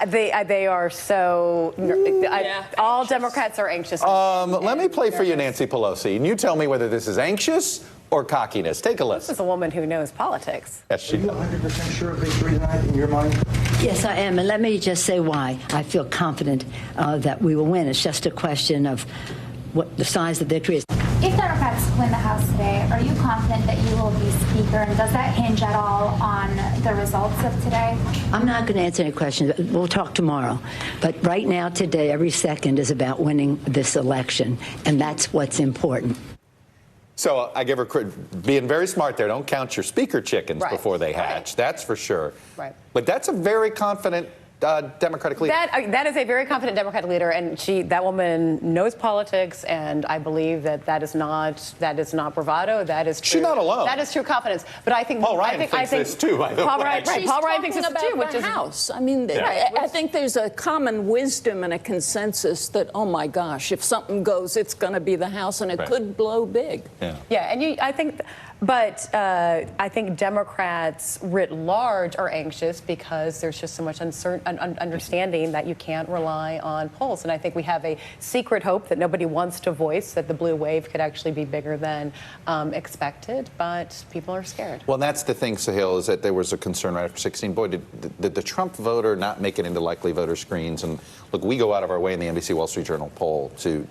They are so. All Democrats are anxious. Let me play for you, Nancy Pelosi, and you tell me whether this is anxious or cockiness. Take a listen. This is a woman who knows politics. Yes, she does. Are you 100% sure of victory tonight in your mind? Yes, I am, and let me just say why I feel confident that we will win. It's just a question of what the size of the victory is. If Democrats win the House today, are you confident that you will be Speaker, and does that hinge at all on the results of today? I'm not going to answer any questions. We'll talk tomorrow. But right now, today, every second is about winning this election, and that's what's important. So I give her credit, being very smart there. Don't count your speaker chickens before they hatch. That's for sure. Right. But that's a very confident Democratic leader. That is a very confident Democratic leader, and that woman knows politics, and I believe that is not bravado. That is true. She's not alone. That is true confidence. But I think Paul Ryan thinks this too. By the way, Paul Ryan thinks this too, which is House. I mean, I think there's a common wisdom and a consensus that, oh my gosh, if something goes, it's going to be the House, and it could blow big. Yeah, and I think. But I think Democrats writ large are anxious because there's just so much understanding that you can't rely on polls. And I think we have a secret hope that nobody wants to voice, that the blue wave could actually be bigger than expected. But people are scared. Well, that's the thing, Sahil, is that there was a concern right after 16. Boy, did the Trump voter not make it into likely voter screens? And look, we go out of our way in the NBC Wall Street Journal poll to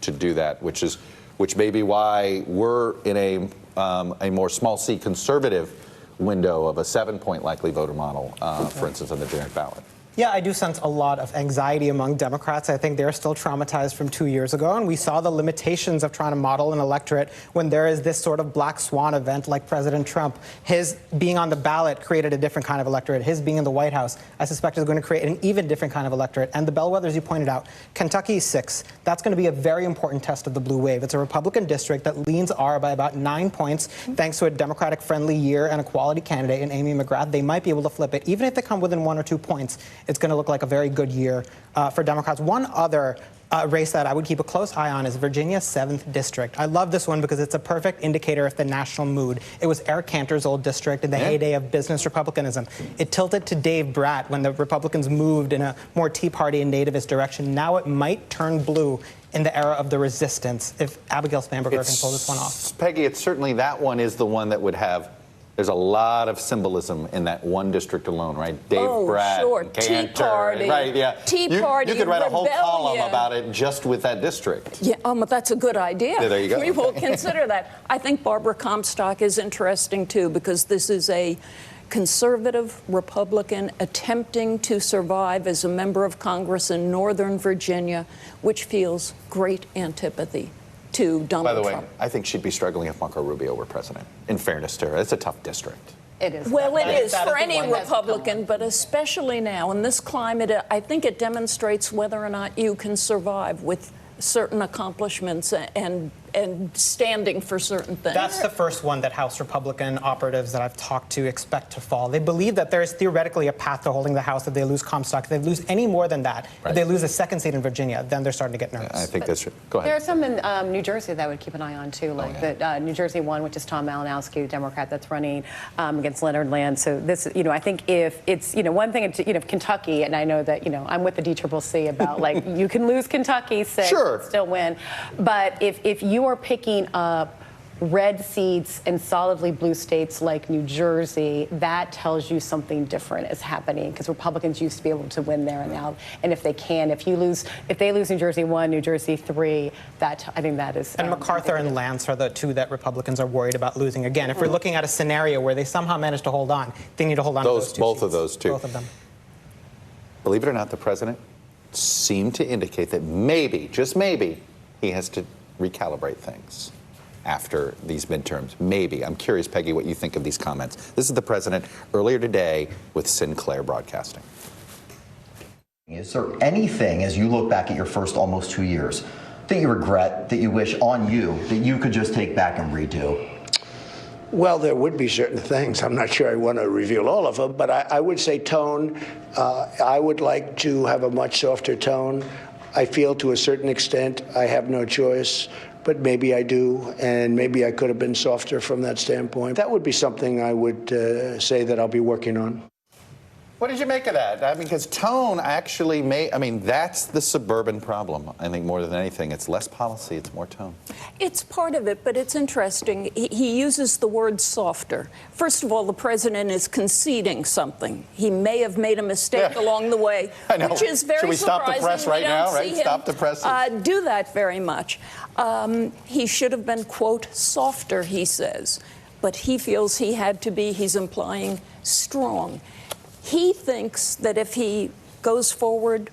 do that, which may be why we're in a more small c conservative window of a 7-point likely voter model, for instance, on the generic ballot. Yeah, I do sense a lot of anxiety among Democrats. I think they're still traumatized from 2 years ago, and we saw the limitations of trying to model an electorate when there is this sort of black swan event like President Trump. His being on the ballot created a different kind of electorate. His being in the White House, I suspect, is going to create an even different kind of electorate. And the bellwethers you pointed out, Kentucky is 6. That's going to be a very important test of the blue wave. It's a Republican district that leans R by about 9 points, thanks to a Democratic-friendly year and a quality candidate in Amy McGrath. They might be able to flip it. Even if they come within 1 or 2 points, it's going to look like a very good year for Democrats. One other race that I would keep a close eye on is Virginia's 7th district. I love this one because it's a perfect indicator of the national mood. It was Eric Cantor's old district in the heyday of business republicanism. It tilted to Dave Bratt when the Republicans moved in a more Tea Party and nativist direction. Now it might turn blue in the era of the resistance if Abigail Spanberger can pull this one off. Peggy, it's certainly that one is the one that would have. There's a lot of symbolism in that one district alone, right? Dave Bratt, sure. Cantor, Tea Party, right? Yeah. Tea Party, You could write a whole rebellion. column about it just with that district. Yeah, that's a good idea. Yeah, there you go. We will consider that. I think Barbara Comstock is interesting too, because this is a conservative Republican attempting to survive as a member of Congress in Northern Virginia, which feels great antipathy to Donald Trump. By the way, I think she'd be struggling if Marco Rubio were president. In fairness to her, it's a tough district. It is. Well, it is for any Republican, but especially now in this climate, I think it demonstrates whether or not you can survive with certain accomplishments and standing for certain things. That's the first one that House Republican operatives that I've talked to expect to fall. They believe that there is theoretically a path to holding the House if they lose Comstock. If they lose any more than that, if they lose a 2nd seat in Virginia, then they're starting to get nervous. I think that's true. Go ahead. There are some in New Jersey that I would keep an eye on, too, like the New Jersey one, which is Tom Malinowski, Democrat that's running against Leonard Land. So this, I think if it's, one thing, Kentucky, and I know that, I'm with the DCCC about, like, you can lose Kentucky 6 and still win. But if you are picking up red seats in solidly blue states like New Jersey, that tells you something different is happening, because Republicans used to be able to win there and now. And if they lose New Jersey 1, New Jersey 3, I think that is. And MacArthur and Lance are the 2 that Republicans are worried about losing. Again, if we're looking at a scenario where they somehow manage to hold on, they need to hold on to those 2 both seats. of those 2. Both of them. Believe it or not, the president seemed to indicate that maybe, just maybe, he has to recalibrate things after these midterms. Maybe. I'm curious, Peggy, what you think of these comments. This is the president earlier today with Sinclair Broadcasting. Is there anything, as you look back at your first almost 2 years, that you regret, that you wish on you, that you could just take back and redo? Well, there would be certain things. I'm not sure I want to reveal all of them, but I would say tone. I would like to have a much softer tone. I feel to a certain extent I have no choice, but maybe I do, and maybe I could have been softer from that standpoint. That would be something I would say that I'll be working on. What did you make of that? I mean, because tone actually that's the suburban problem. I think more than anything, it's less policy, it's more tone. It's part of it, but it's interesting. He uses the word softer. First of all, the president is conceding something. He may have made a mistake along the way, I know. which is very surprising. Should we stop the press right now, right? Stop the press. Do that very much. He should have been, quote, softer, he says. But he feels he had to be, he's implying, strong. He thinks that if he goes forward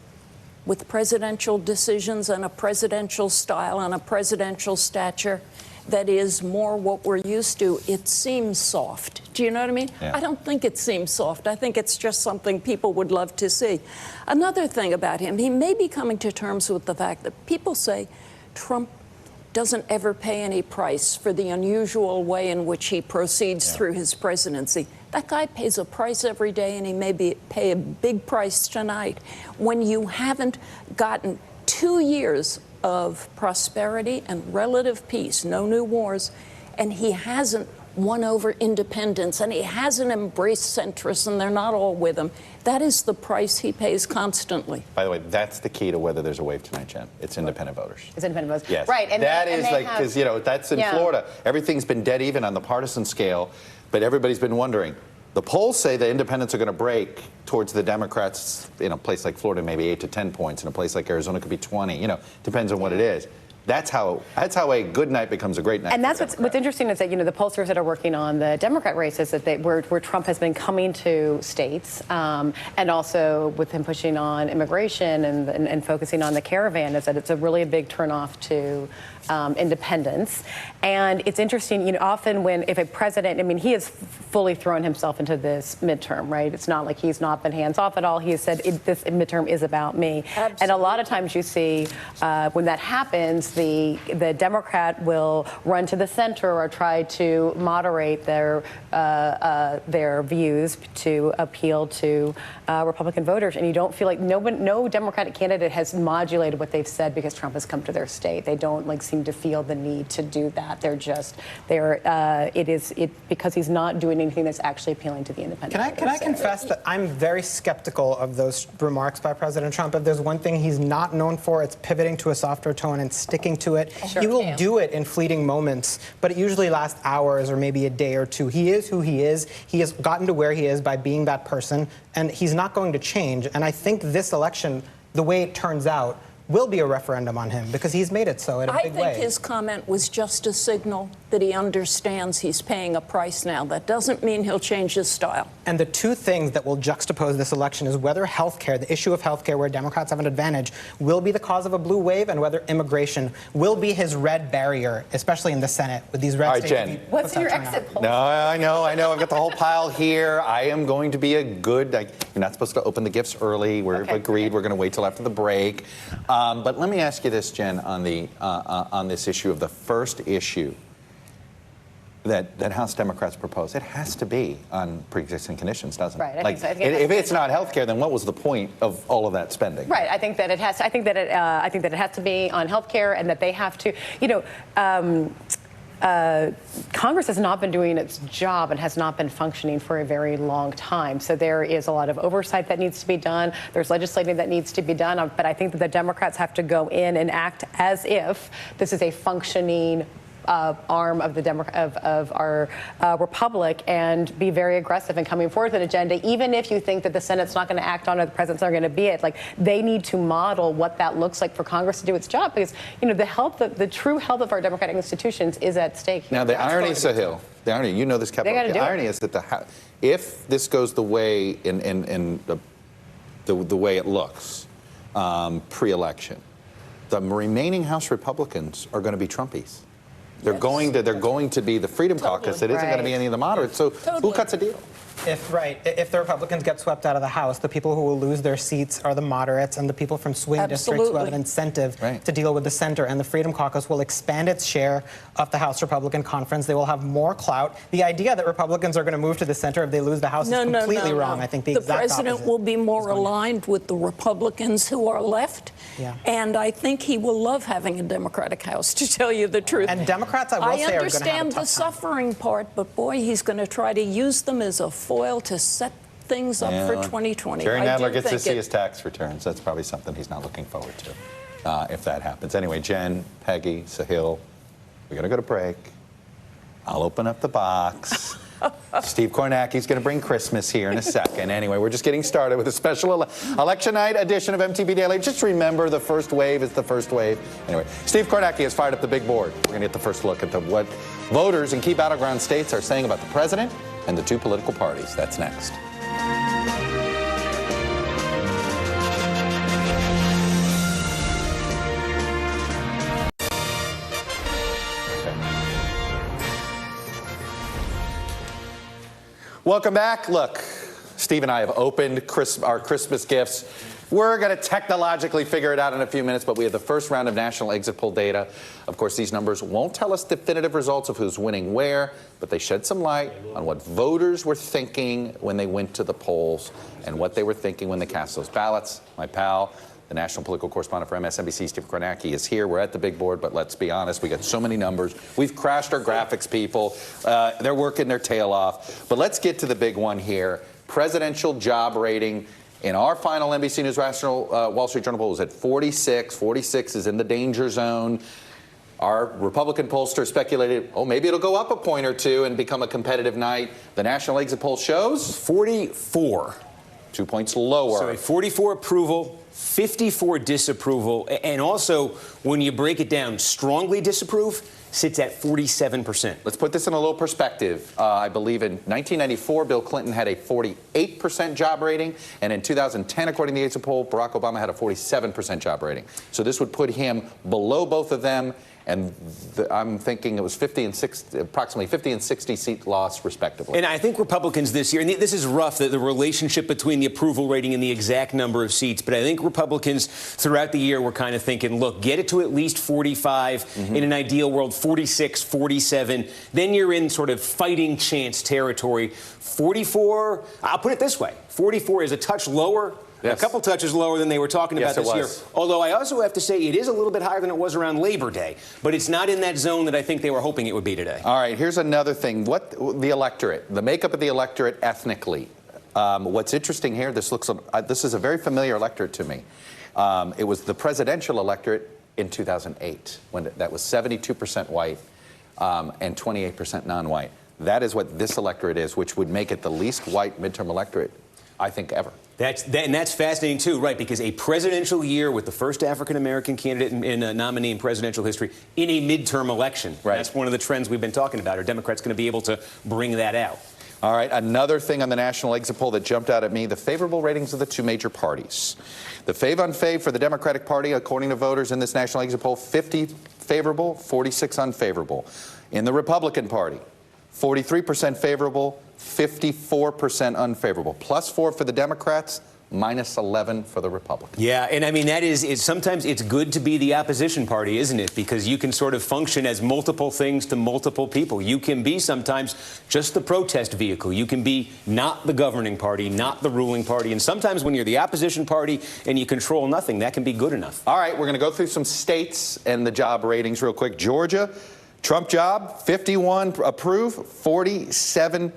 with presidential decisions and a presidential style and a presidential stature that is more what we're used to, it seems soft. Do you know what I mean? Yeah. I don't think it seems soft. I think it's just something people would love to see. Another thing about him, he may be coming to terms with the fact that people say Trump doesn't ever pay any price for the unusual way in which he proceeds through his presidency. That guy pays a price every day, and he may pay a big price tonight. When you haven't gotten 2 years of prosperity and relative peace, no new wars, and he hasn't won over independents, and he hasn't embraced centrists, and they're not all with him. That is the price he pays constantly. By the way, that's the key to whether there's a wave tonight, Jen. It's independent voters. It's independent voters. Yes. Right. And that is like, because, that's in Florida. Everything's been dead even on the partisan scale, but everybody's been wondering. The polls say the independents are going to break towards the Democrats in a place like Florida, maybe 8 to 10 points. In a place like Arizona, it could be 20. Depends on what it is. That's how a good night becomes a great night. And that's what's interesting is that the pollsters that are working on the Democrat races that where Trump has been coming to states and also with him pushing on immigration and focusing on the caravan is that it's a really big turnoff to independence. And it's interesting, often if a president, he has fully thrown himself into this midterm, right? It's not like he's not been hands off at all. He has said this midterm is about me. Absolutely. And a lot of times you see when that happens, the Democrat will run to the center or try to moderate their views to appeal to Republican voters. And you don't feel like no Democratic candidate has modulated what they've said because Trump has come to their state. They don't seem to feel the need to do that. Because he's not doing anything that's actually appealing to the independent. Can I confess that I'm very skeptical of those remarks by President Trump? If there's one thing he's not known for, it's pivoting to a softer tone and sticking to it. Sure he will do it in fleeting moments, but it usually lasts hours or maybe a day or two. He is who he is. He has gotten to where he is by being that person, and he's not going to change. And I think this election, the way it turns out, will be a referendum on him because he's made it so in a big way. I think his comment was just a signal that he understands he's paying a price now. That doesn't mean he'll change his style. And the two things that will juxtapose this election is whether healthcare, the issue of healthcare where Democrats have an advantage, will be the cause of a blue wave, and whether immigration will be his red barrier, especially in the Senate with these red states. All right, Jen. What's your exit poll? No, I know. I've got the whole pile here. I am going to be a good. You're not supposed to open the gifts early. We've agreed. We're going to wait till after the break. But let me ask you this, Jen, on this issue of the first issue that House Democrats propose. It has to be on pre-existing conditions, doesn't it? Right. I think so. If it's not health care, then what was the point of all of that spending? Right. I think that it has. I think that it has to be on health care, and that they have to. Congress has not been doing its job and has not been functioning for a very long time. So there is a lot of oversight that needs to be done. There's legislating that needs to be done. But I think that the Democrats have to go in and act as if this is a functioning arm of our republic, and be very aggressive in coming forward with an agenda, even if you think that the Senate's not going to act on it, the president's not going to be it. They need to model what that looks like for Congress to do its job, because the true health of our democratic institutions is at stake. Now the irony, Sahil, the irony, this, Kevin. The irony is that if this goes the way in the way it looks pre-election, the remaining House Republicans are going to be Trumpies. They're going to be the Freedom Caucus. It isn't going to be any of the moderates. So who cuts a deal? If the Republicans get swept out of the House, the people who will lose their seats are the moderates, and the people from swing districts who have an incentive to deal with the center. And the Freedom Caucus will expand its share of the House Republican Conference. They will have more clout. The idea that Republicans are going to move to the center if they lose the House is completely wrong. I think the exact president will be more aligned with the Republicans who are left. Yeah. And I think he will love having a Democratic House, to tell you the truth. And Democrats, I will say, are going to have a understand tough the suffering part, but boy, he's going to try to use them as a foil to set things up for 2020. Jerry I Nadler do gets to think see his tax returns. That's probably something he's not looking forward to if that happens. Anyway, Jen, Peggy, Sahil, we're going to go to break. I'll open up the box. Steve Kornacki's going to bring Christmas here in a second. Anyway, we're just getting started with a special election night edition of MTV Daily. Just remember, the first wave is the first wave. Anyway, Steve Kornacki has fired up the big board. We're going to get the first look at what voters in key battleground states are saying about the president and the two political parties. That's next. Welcome back. Look, Steve and I have opened our Christmas gifts. We're going to technologically figure it out in a few minutes, but we have the first round of national exit poll data. Of course, these numbers won't tell us definitive results of who's winning where, but they shed some light on what voters were thinking when they went to the polls and what they were thinking when they cast those ballots. My pal, the national political correspondent for MSNBC, Steve Kornacki, is here. We're at the big board, but let's be honest, we got so many numbers. We've crashed our graphics people. They're working their tail off. But let's get to the big one here. Presidential job rating. In our final NBC News National Wall Street Journal poll was at 46. 46 is in the danger zone. Our Republican pollster speculated, oh, maybe it'll go up a point or two and become a competitive night. The national exit poll shows 44. 2 points lower. So 44 approval, 54 disapproval, and also when you break it down, strongly disapprove sits at 47%. Let's put this in a little perspective. I believe in 1994, Bill Clinton had a 48% job rating, and in 2010, according to the exit poll, Barack Obama had a 47% job rating. So this would put him below both of them, and I'm thinking it was approximately 50 and 60 seat loss, respectively. And I think Republicans this year, and this is rough, the relationship between the approval rating and the exact number of seats, but I think Republicans throughout the year were kind of thinking, look, get it to at least 45, in an ideal world, 46, 47, then you're in sort of fighting chance territory. 44, I'll put it this way, 44 is a touch lower. Yes. A couple touches lower than they were talking about this year. Although I also have to say it is a little bit higher than it was around Labor Day. But it's not in that zone that I think they were hoping it would be today. All right, here's another thing. What the electorate, the makeup of the electorate ethnically. What's interesting here, this is a very familiar electorate to me. It was the presidential electorate in 2008, when that was 72% white and 28% non-white. That is what this electorate is, which would make it the least white midterm electorate, I think, ever. And that's fascinating, too, right, because a presidential year with the first African-American candidate in a nominee in presidential history in a midterm election. Right. That's one of the trends we've been talking about. Are Democrats going to be able to bring that out? All right, another thing on the national exit poll that jumped out at me, the favorable ratings of the two major parties. The fav-unfav for the Democratic Party, according to voters in this national exit poll, 50 favorable, 46 unfavorable. In the Republican Party, 43% favorable, 54% unfavorable. +4 for the Democrats, -11 for the Republicans. Yeah, and I mean, sometimes it's good to be the opposition party, isn't it? Because you can sort of function as multiple things to multiple people. You can be sometimes just the protest vehicle. You can be not the governing party, not the ruling party. And sometimes when you're the opposition party and you control nothing, that can be good enough. All right, we're going to go through some states and the job ratings real quick. Georgia, Trump job, 51 approve, 47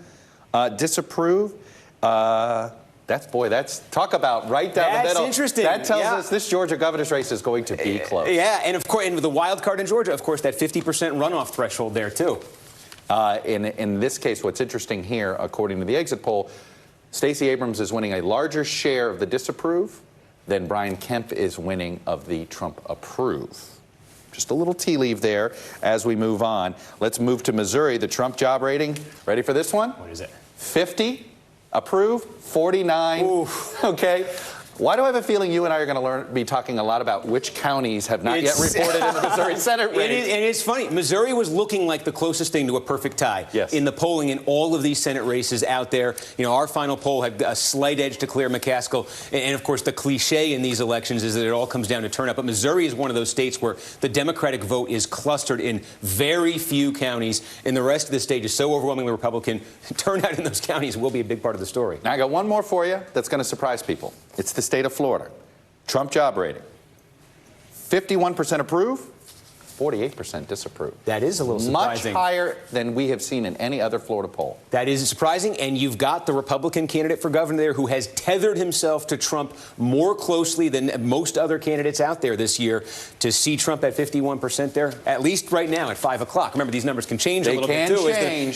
disapprove. That's talk about right down the middle. That's interesting. That tells us this Georgia governor's race is going to be close. Yeah, and of course, and with the wild card in Georgia, of course, that 50% runoff threshold there too. In this case, what's interesting here, according to the exit poll, Stacey Abrams is winning a larger share of the disapprove than Brian Kemp is winning of the Trump approve. Just a little tea leaf there as we move on. Let's move to Missouri, the Trump job rating. Ready for this one? What is it? 50 approve, 49. Oof. Okay. Why do I have a feeling you and I are going to be talking a lot about which counties have not yet reported in the Missouri Senate race? And it's funny. Missouri was looking like the closest thing to a perfect tie in the polling in all of these Senate races out there. You know, our final poll had a slight edge to Claire McCaskill. And of course, the cliche in these elections is that it all comes down to turnout. But Missouri is one of those states where the Democratic vote is clustered in very few counties. And the rest of the state is so overwhelmingly Republican. Turnout in those counties will be a big part of the story. Now, I got one more for you that's going to surprise people. It's the state of Florida. Trump job rating. 51% approve, 48% disapprove. That is a little surprising. Much higher than we have seen in any other Florida poll. That is surprising, and you've got the Republican candidate for governor there who has tethered himself to Trump more closely than most other candidates out there this year. To see Trump at 51% there, at least right now at 5 o'clock. Remember, these numbers can change a little bit too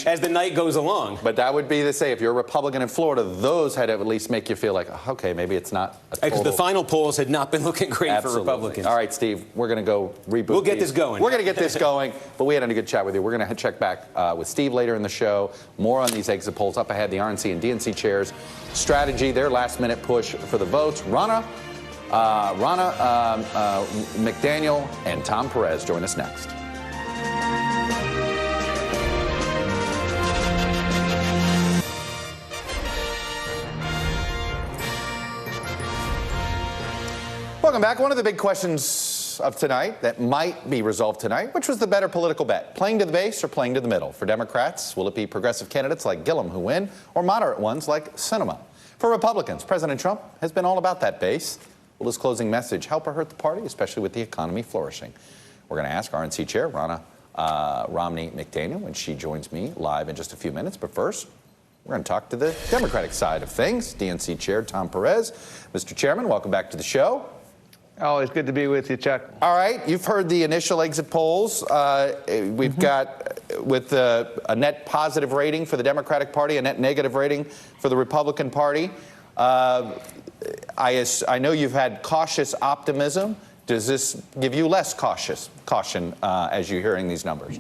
as the night goes along. But that would be to say, if you're a Republican in Florida, those had to at least make you feel like, okay, maybe it's not a total. The final polls had not been looking great for Republicans. All right, Steve, we're going to go reboot. We'll get this going. We're going to get this going, but we had a good chat with you. We're going to check back with Steve later in the show. More on these exit polls. Up ahead, the RNC and DNC chairs strategy, their last-minute push for the votes. Ronna McDaniel and Tom Perez join us next. Welcome back. One of the big questions of tonight that might be resolved tonight, which was the better political bet, playing to the base or playing to the middle? For Democrats, will it be progressive candidates like Gillum who win, or moderate ones like Sinema? For Republicans, President Trump has been all about that base. Will his closing message help or hurt the party, especially with the economy flourishing? We're going to ask RNC Chair Ronna Romney McDaniel when she joins me live in just a few minutes. But first, we're going to talk to the Democratic side of things. DNC Chair Tom Perez. Mr. Chairman, welcome back to the show. Always good to be with you, Chuck. All right, you've heard the initial exit polls. We've got, with a net positive rating for the Democratic Party, a net negative rating for the Republican Party. I know you've had cautious optimism. Does this give you less caution as you're hearing these numbers?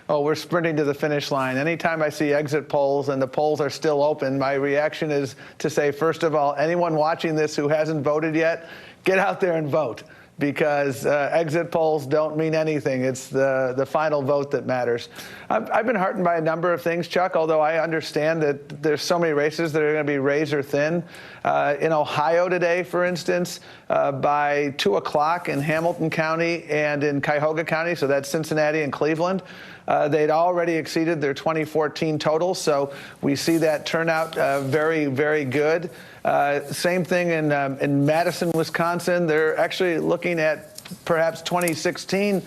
Oh, we're sprinting to the finish line. Anytime I see exit polls and the polls are still open, my reaction is to say, first of all, anyone watching this who hasn't voted yet, get out there and vote, because exit polls don't mean anything. It's the final vote that matters. I've been heartened by a number of things, Chuck, although I understand that there's so many races that are going to be razor thin. In Ohio today, for instance, by 2 o'clock in Hamilton County and in Cuyahoga County, so that's Cincinnati and Cleveland, they'd already exceeded their 2014 totals, so we see that turnout very, very good. Same thing in Madison, Wisconsin. They're actually looking at perhaps 2016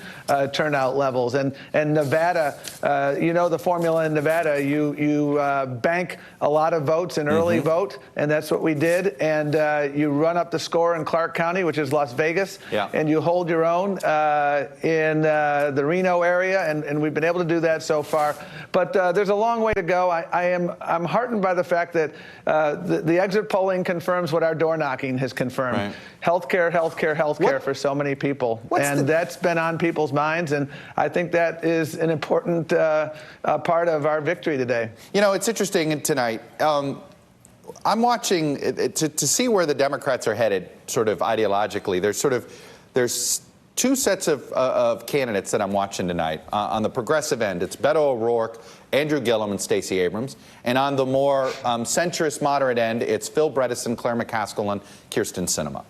turnout levels. And Nevada, you know the formula in Nevada. You bank a lot of votes in early vote, and that's what we did. And you run up the score in Clark County, which is Las Vegas, and you hold your own in the Reno area, and we've been able to do that so far. But there's a long way to go. I'm heartened by the fact that the exit polling confirms what our door knocking has confirmed. Right. Healthcare, healthcare, healthcare for so many people. And that's been on people's minds, and I think that is an important part of our victory today. You know, it's interesting tonight. I'm watching to see where the Democrats are headed, sort of ideologically. There's two sets of candidates that I'm watching tonight. On the progressive end, it's Beto O'Rourke, Andrew Gillum, and Stacey Abrams. And on the more centrist, moderate end, it's Phil Bredesen, Claire McCaskill, and Kyrsten Sinema.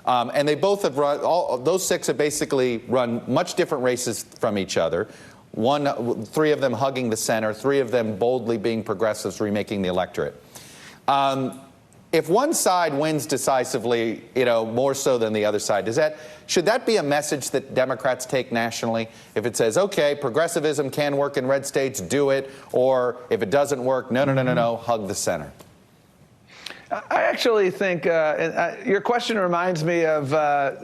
And they both have run, those six have basically run much different races from each other. Three of them hugging the center, three of them boldly being progressives, remaking the electorate. If one side wins decisively, more so than the other side, should that be a message that Democrats take nationally? If it says, okay, progressivism can work in red states, do it, or if it doesn't work, no, hug the center. I actually think your question reminds me of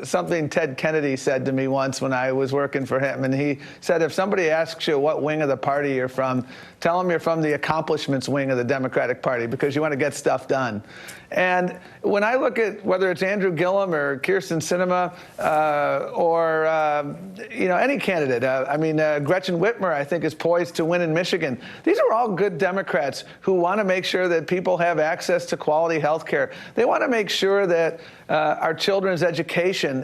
something Ted Kennedy said to me once when I was working for him. And he said, if somebody asks you what wing of the party you're from, tell them you're from the accomplishments wing of the Democratic Party because you want to get stuff done. And when I look at whether it's Andrew Gillum or Kyrsten Sinema or any candidate, Gretchen Whitmer, I think, is poised to win in Michigan. These are all good Democrats who want to make sure that people have access to quality health care. They want to make sure that our children's education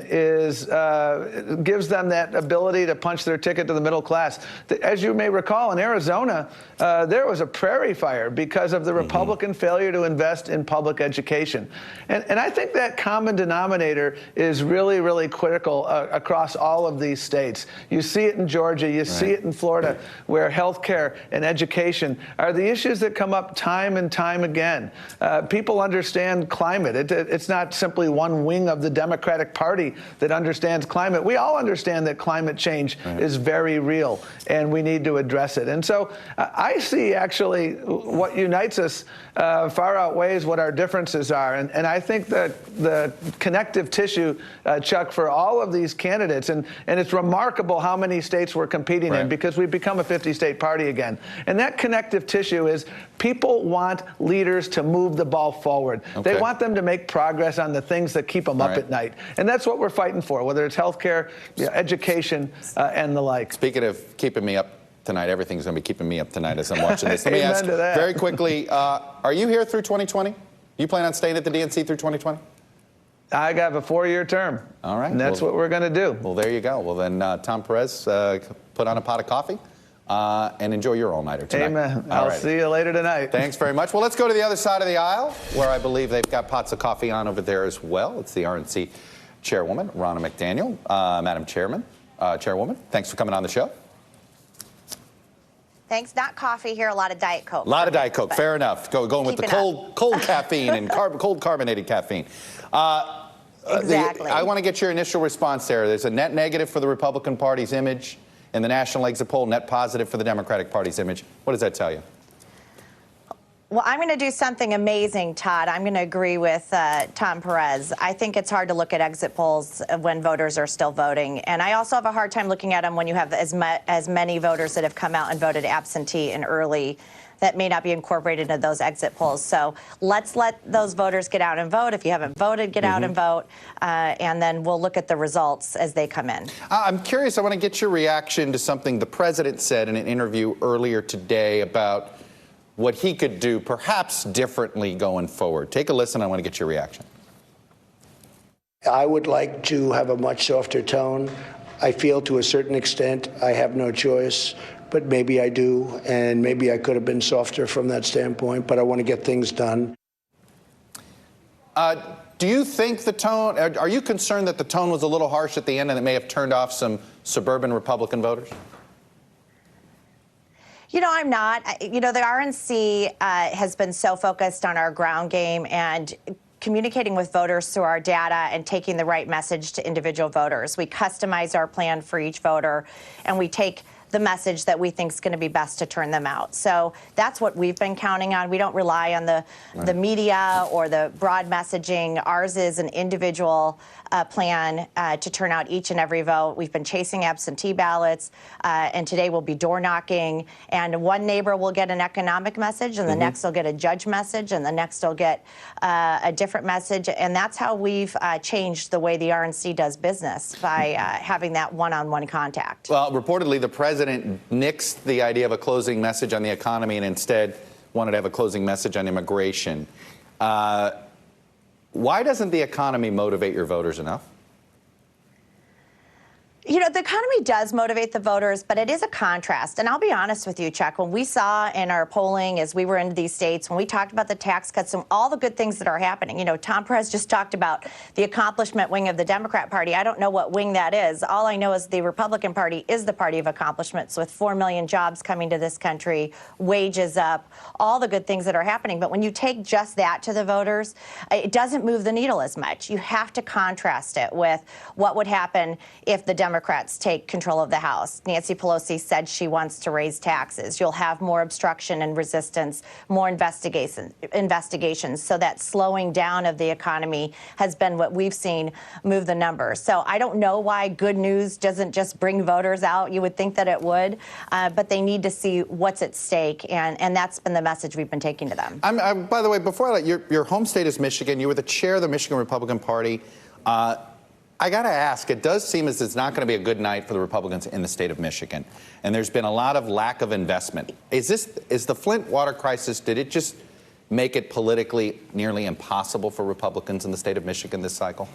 gives them that ability to punch their ticket to the middle class. As you may recall, in Arizona, there was a prairie fire because of the Republican failure to invest in public education. And I think that common denominator is really, really critical across all of these states. You see it in Georgia, you see it in Florida, where health care and education are the issues that come up time and time again. People people understand climate. It's not simply one wing of the Democratic Party that understands climate. We all understand that climate change is very real, and we need to address it. And so I see actually what unites us far outweighs what our differences are. And I think that the connective tissue, Chuck, for all of these candidates, and it's remarkable how many states we're competing in, because we've become a 50-state party again. And that connective tissue is people want leaders to move the ball forward. Okay. They want them to make progress on the things that keep them up at night. And that's what we're fighting for, whether it's healthcare, education, and the like. Speaking of keeping me up tonight, everything's going to be keeping me up tonight as I'm watching this. Let me Amen ask to that. very quickly, are you here through 2020? You plan on staying at the DNC through 2020? I got a 4-year term. All right. And that's what we're going to do. Well, there you go. Well, then, Tom Perez, put on a pot of coffee and enjoy your all-nighter tonight. Amen. All I'll right. see you later tonight. Thanks very much. Well, let's go to the other side of the aisle, where I believe they've got pots of coffee on over there as well. It's the RNC chairwoman, Ronna McDaniel. Madam Chairwoman, thanks for coming on the show. Thanks. Not coffee here, a lot of Diet Coke. A lot of Diet Coke, fair enough. Going with the cold caffeine and cold carbonated caffeine. Exactly. I want to get your initial response there. There's a net negative for the Republican Party's image in the national exit poll, net positive for the Democratic Party's image. What does that tell you? Well, I'm going to do something amazing, Todd. I'm going to agree with Tom Perez. I think it's hard to look at exit polls when voters are still voting. And I also have a hard time looking at them when you have as many voters that have come out and voted absentee and early that may not be incorporated into those exit polls. So let's let those voters get out and vote. If you haven't voted, get out and vote. And then we'll look at the results as they come in. I'm curious. I want to get your reaction to something the president said in an interview earlier today about what he could do perhaps differently going forward. Take a listen. I want to get your reaction. I would like to have a much softer tone. I feel to a certain extent I have no choice, but maybe I do, and maybe I could have been softer from that standpoint, but I want to get things done. Do you think the tone, are you concerned that the tone was a little harsh at the end and it may have turned off some suburban Republican voters? You know, I'm not. You know, the RNC has been so focused on our ground game and communicating with voters through our data and taking the right message to individual voters. We customize our plan for each voter, and we take the message that we think is going to be best to turn them out. So that's what we've been counting on. We don't rely on the media or the broad messaging. Ours is an individual plan to turn out each and every vote. We've been chasing absentee ballots, and today we'll be door knocking. And one neighbor will get an economic message, and the next will get a judge message, and the next will get a different message. And that's how we've changed the way the RNC does business, by having that one-on-one contact. Well, reportedly, the president nixed the idea of a closing message on the economy and instead wanted to have a closing message on immigration. Why doesn't the economy motivate your voters enough? You know, the economy does motivate the voters, but it is a contrast. And I'll be honest with you, Chuck, when we saw in our polling as we were in these states, when we talked about the tax cuts and all the good things that are happening, you know, Tom Perez just talked about the accomplishment wing of the Democrat Party. I don't know what wing that is. All I know is the Republican Party is the party of accomplishments, with 4 million jobs coming to this country, wages up, all the good things that are happening. But when you take just that to the voters, it doesn't move the needle as much. You have to contrast it with what would happen if the Democrats take control of the House. Nancy Pelosi said she wants to raise taxes. You'll have more obstruction and resistance, more investigations. So that slowing down of the economy has been what we've seen move the numbers. So I don't know why good news doesn't just bring voters out. You would think that it would, but they need to see what's at stake, and that's been the message we've been taking to them. By the way, before I let your home state is Michigan. You were the chair of the Michigan Republican Party. I got to ask, it does seem as it's not going to be a good night for the Republicans in the state of Michigan. And there's been a lot of lack of investment. Is the Flint water crisis, did it just make it politically nearly impossible for Republicans in the state of Michigan this cycle?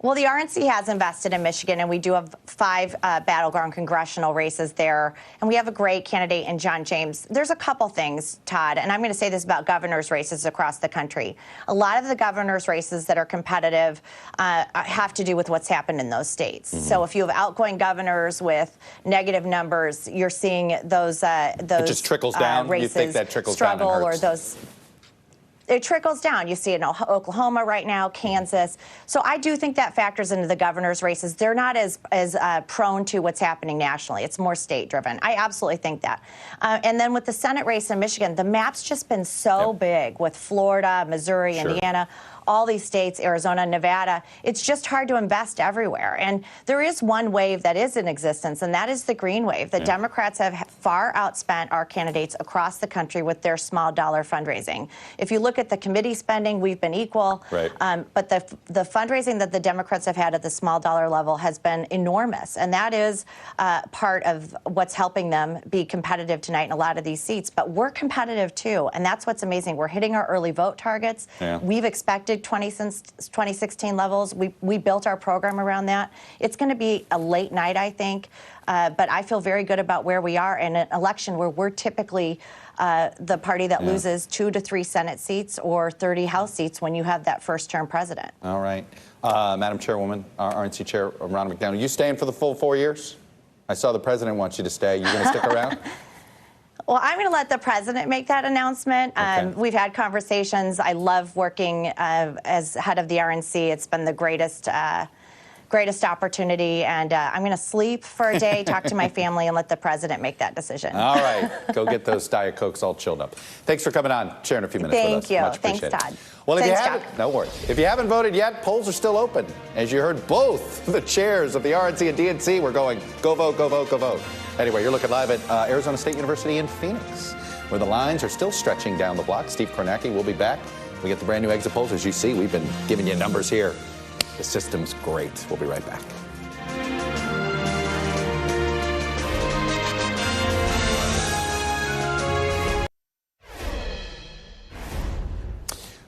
Well, the RNC has invested in Michigan, and we do have 5 battleground congressional races there. And we have a great candidate in John James. There's a couple things, Todd, and I'm going to say this about governor's races across the country. A lot of the governor's races that are competitive have to do with what's happened in those states. So if you have outgoing governors with negative numbers, you're seeing those it just trickles down. races you think that trickles struggle down and or hurts. those. it trickles down. You see it in Oklahoma right now, Kansas. So I do think that factors into the governor's races. They're not as prone to what's happening nationally. It's more state-driven. I absolutely think that. And then with the Senate race in Michigan, the map's just been so big with Florida, Missouri, Indiana, all these states, Arizona, Nevada. It's just hard to invest everywhere. And there is one wave that is in existence, and that is the green wave. The Democrats have far outspent our candidates across the country with their small dollar fundraising. If you look at the committee spending, we've been equal. Right. But the fundraising that the Democrats have had at the small dollar level has been enormous. And that is part of what's helping them be competitive tonight in a lot of these seats. But we're competitive, too. And that's what's amazing. We're hitting our early vote targets. We've expected 2016 levels. We built our program around that. It's going to be a late night, I think, but I feel very good about where we are in an election where we're typically the party that loses 2 to 3 Senate seats or 30 House seats when you have that first-term president. All right. Madam Chairwoman, RNC Chair Ronna McDaniel, you staying for the full 4 years? I saw the president wants you to stay. You going to stick around? Well, I'm going to let the president make that announcement. We've had conversations. I love working as head of the RNC. It's been the greatest opportunity, and I'm going to sleep for a day, talk to my family, and let the president make that decision. All right. Go get those Diet Cokes all chilled up. Thanks for coming on, sharing a few minutes with us. Thank you. Much Thanks, appreciated. Todd. Well, if Thanks, you haven't, no worries. If you haven't voted yet, polls are still open. As you heard, both the chairs of the RNC and DNC were going, go vote, go vote, go vote. Anyway, you're looking live at Arizona State University in Phoenix, where the lines are still stretching down the block. Steve Kornacki will be back. We get the brand new exit polls. As you see, we've been giving you numbers here. The system's great. We'll be right back.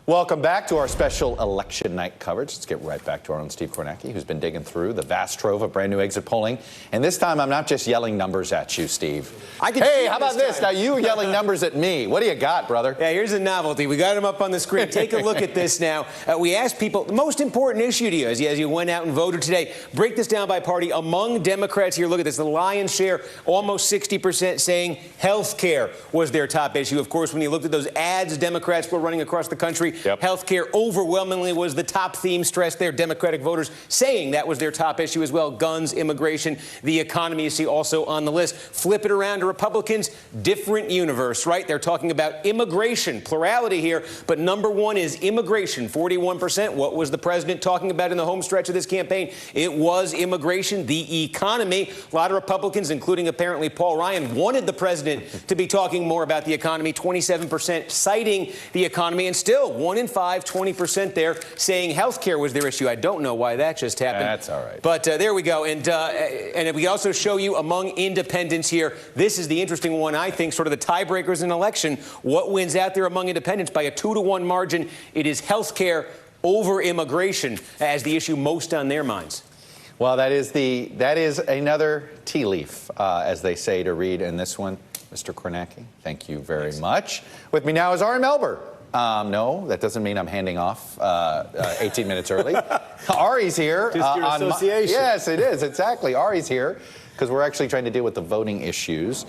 Welcome back to our special election night coverage. Let's get right back to our own Steve Kornacki, who's been digging through the vast trove of brand new exit polling. And this time, I'm not just yelling numbers at you, Steve. Hey, how about this? Now, you yelling numbers at me. What do you got, brother? Yeah, here's a novelty. We got them up on the screen. Take a look at this now. We asked people, the most important issue to you as you went out and voted today. Break this down by party. Among Democrats here, look at this. The lion's share, almost 60% saying health care was their top issue. Of course, when you looked at those ads Democrats were running across the country, health care overwhelmingly was the top theme stressed there. Democratic voters saying that was their top issue as well. Guns, immigration, the economy, you see also on the list. Flip it around to Republicans, different universe, right? They're talking about immigration, plurality here, but number one is immigration, 41%. What was the president talking about in the home stretch of this campaign? It was immigration, the economy. A lot of Republicans, including apparently Paul Ryan, wanted the president to be talking more about the economy, 27% citing the economy, and still 1 in 5, 20% there saying health care was their issue. I don't know why that just happened. That's all right. But there we go. And we also show you among independents here, this is the interesting one, I think, sort of the tiebreakers in an election. What wins out there among independents by a 2-to-1 margin? It is health care over immigration as the issue most on their minds. Well, that is another tea leaf, as they say, to read in this one. Mr. Kornacki, thank you very much. With me now is Ari Melber. No, that doesn't mean I'm handing off 18 minutes early. Ari's here. Just your association. Yes, it is, exactly. Ari's here because we're actually trying to deal with the voting issues.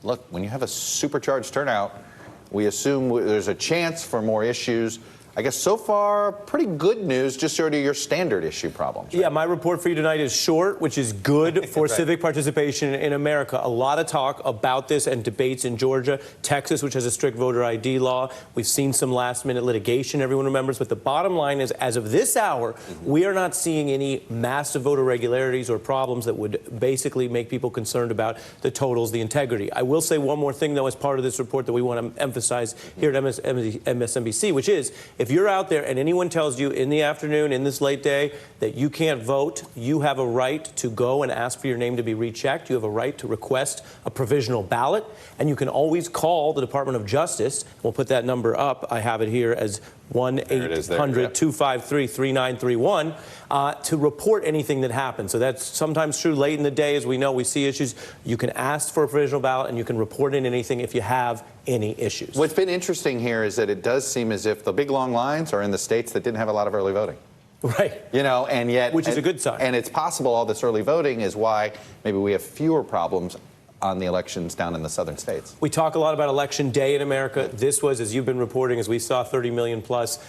Look, when you have a supercharged turnout, we assume there's a chance for more issues. I guess so far, pretty good news, just sort of your standard issue problems. Right? Yeah, my report for you tonight is short, which is good for civic participation in America. A lot of talk about this and debates in Georgia, Texas, which has a strict voter ID law. We've seen some last-minute litigation, everyone remembers. But the bottom line is, as of this hour, we are not seeing any massive voter irregularities or problems that would basically make people concerned about the totals, the integrity. I will say one more thing, though, as part of this report that we want to emphasize here at MSNBC, which is, if you're out there and anyone tells you in the afternoon, in this late day, that you can't vote, you have a right to go and ask for your name to be rechecked. You have a right to request a provisional ballot, and you can always call the Department of Justice. We'll put that number up. I have it here as 1-800-253-3931 to report anything that happens. So that's sometimes true late in the day. As we know, we see issues. You can ask for a provisional ballot, and you can report in anything if you have any issues. What's been interesting here is that it does seem as if the big long lines are in the states that didn't have a lot of early voting. Right. You know, and yet... Which is a good sign. And it's possible all this early voting is why maybe we have fewer problems. on the elections down in the southern states. We talk a lot about election day in America. This was, as you've been reporting, as we saw, 30 million plus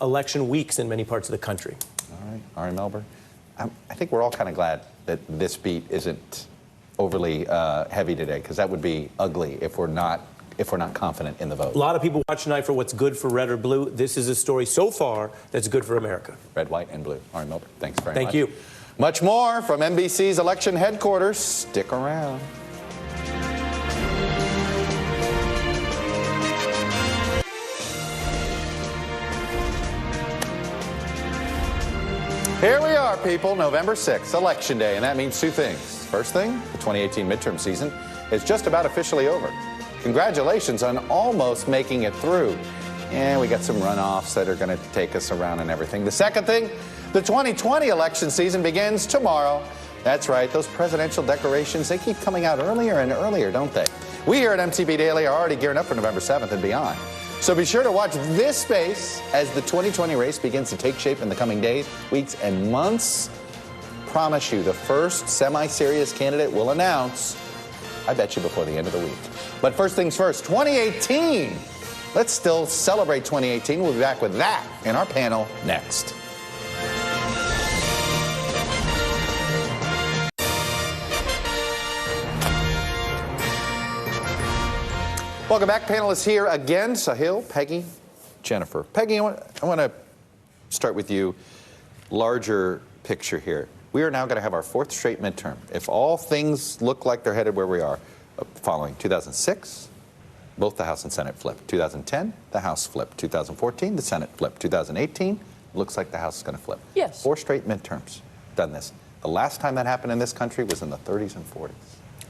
election weeks in many parts of the country. All right, Ari Melber. I think we're all kind of glad that this beat isn't overly heavy today, because that would be ugly if we're not confident in the vote. A lot of people watch tonight for what's good for red or blue. This is a story so far that's good for America. Red, white, and blue. Ari Melber, thanks very much. Thank you. Much more from NBC's election headquarters. Stick around. Here we are, people, November 6th, Election Day, and that means two things. First thing, the 2018 midterm season is just about officially over. Congratulations on almost making it through. And we got some runoffs that are going to take us around and everything. The second thing, the 2020 election season begins tomorrow. That's right, those presidential decorations, they keep coming out earlier and earlier, don't they? We here at MTV Daily are already gearing up for November 7th and beyond. So be sure to watch this space as the 2020 race begins to take shape in the coming days, weeks, and months. Promise you, the first semi-serious candidate will announce, I bet you, before the end of the week. But first things first, 2018. Let's still celebrate 2018. We'll be back with that in our panel next. Welcome back. Panelists here again. Sahil, Peggy, Jennifer. Peggy, I want to start with you. Larger picture here. We are now going to have our fourth straight midterm. If all things look like they're headed where we are, following 2006, both the House and Senate flipped. 2010, the House flipped. 2014, the Senate flipped. 2018, looks like the House is going to flip. Yes. 4 straight midterms done this. The last time that happened in this country was in the 30s and 40s.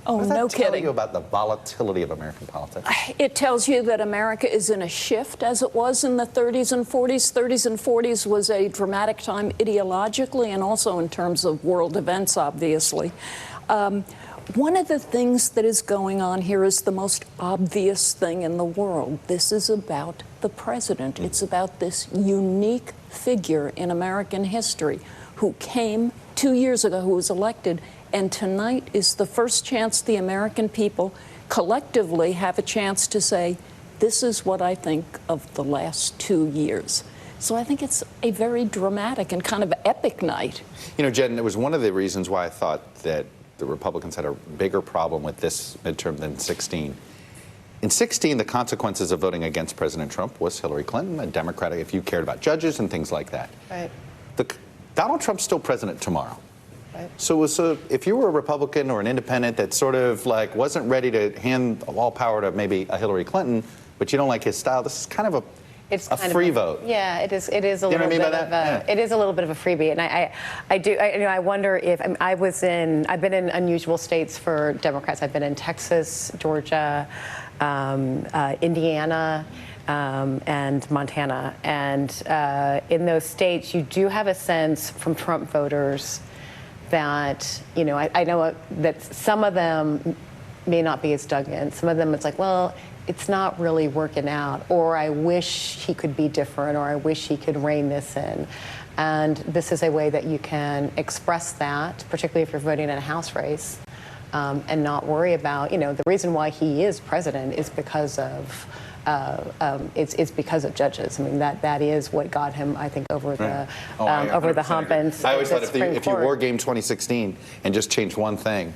Oh, what does no that tell kidding. you about the volatility of American politics? It tells you that America is in a shift, as it was in the 30s and 40s. 30s and 40s was a dramatic time ideologically and also in terms of world events, obviously. One of the things that is going on here is the most obvious thing in the world. This is about the president. It's about this unique figure in American history who came 2 years ago, who was elected. And tonight is the first chance the American people collectively have a chance to say, this is what I think of the last 2 years. So I think it's a very dramatic and kind of epic night. You know, Jen, it was one of the reasons why I thought that the Republicans had a bigger problem with this midterm than 16. In 16, the consequences of voting against President Trump was Hillary Clinton, a Democrat, if you cared about judges and things like that. Right. Donald Trump's still president tomorrow. So if you were a Republican or an independent that sort of like wasn't ready to hand all power to maybe a Hillary Clinton, but you don't like his style, this is kind of a free vote. Yeah, it is a little bit of it is a little bit of a freebie, and I wonder if I've been in unusual states for Democrats. I've been in Texas, Georgia, Indiana. And Montana, and in those states, you do have a sense from Trump voters that, you know, I know that some of them may not be as dug in. Some of them, it's like, well, it's not really working out, or I wish he could be different, or I wish he could rein this in. And this is a way that you can express that, particularly if you're voting in a House race, and not worry about, you know, the reason why he is president is because of it's because of judges. I mean, that is what got him, I think, over the over the hump. And I always thought if you war game 2016 and just changed one thing,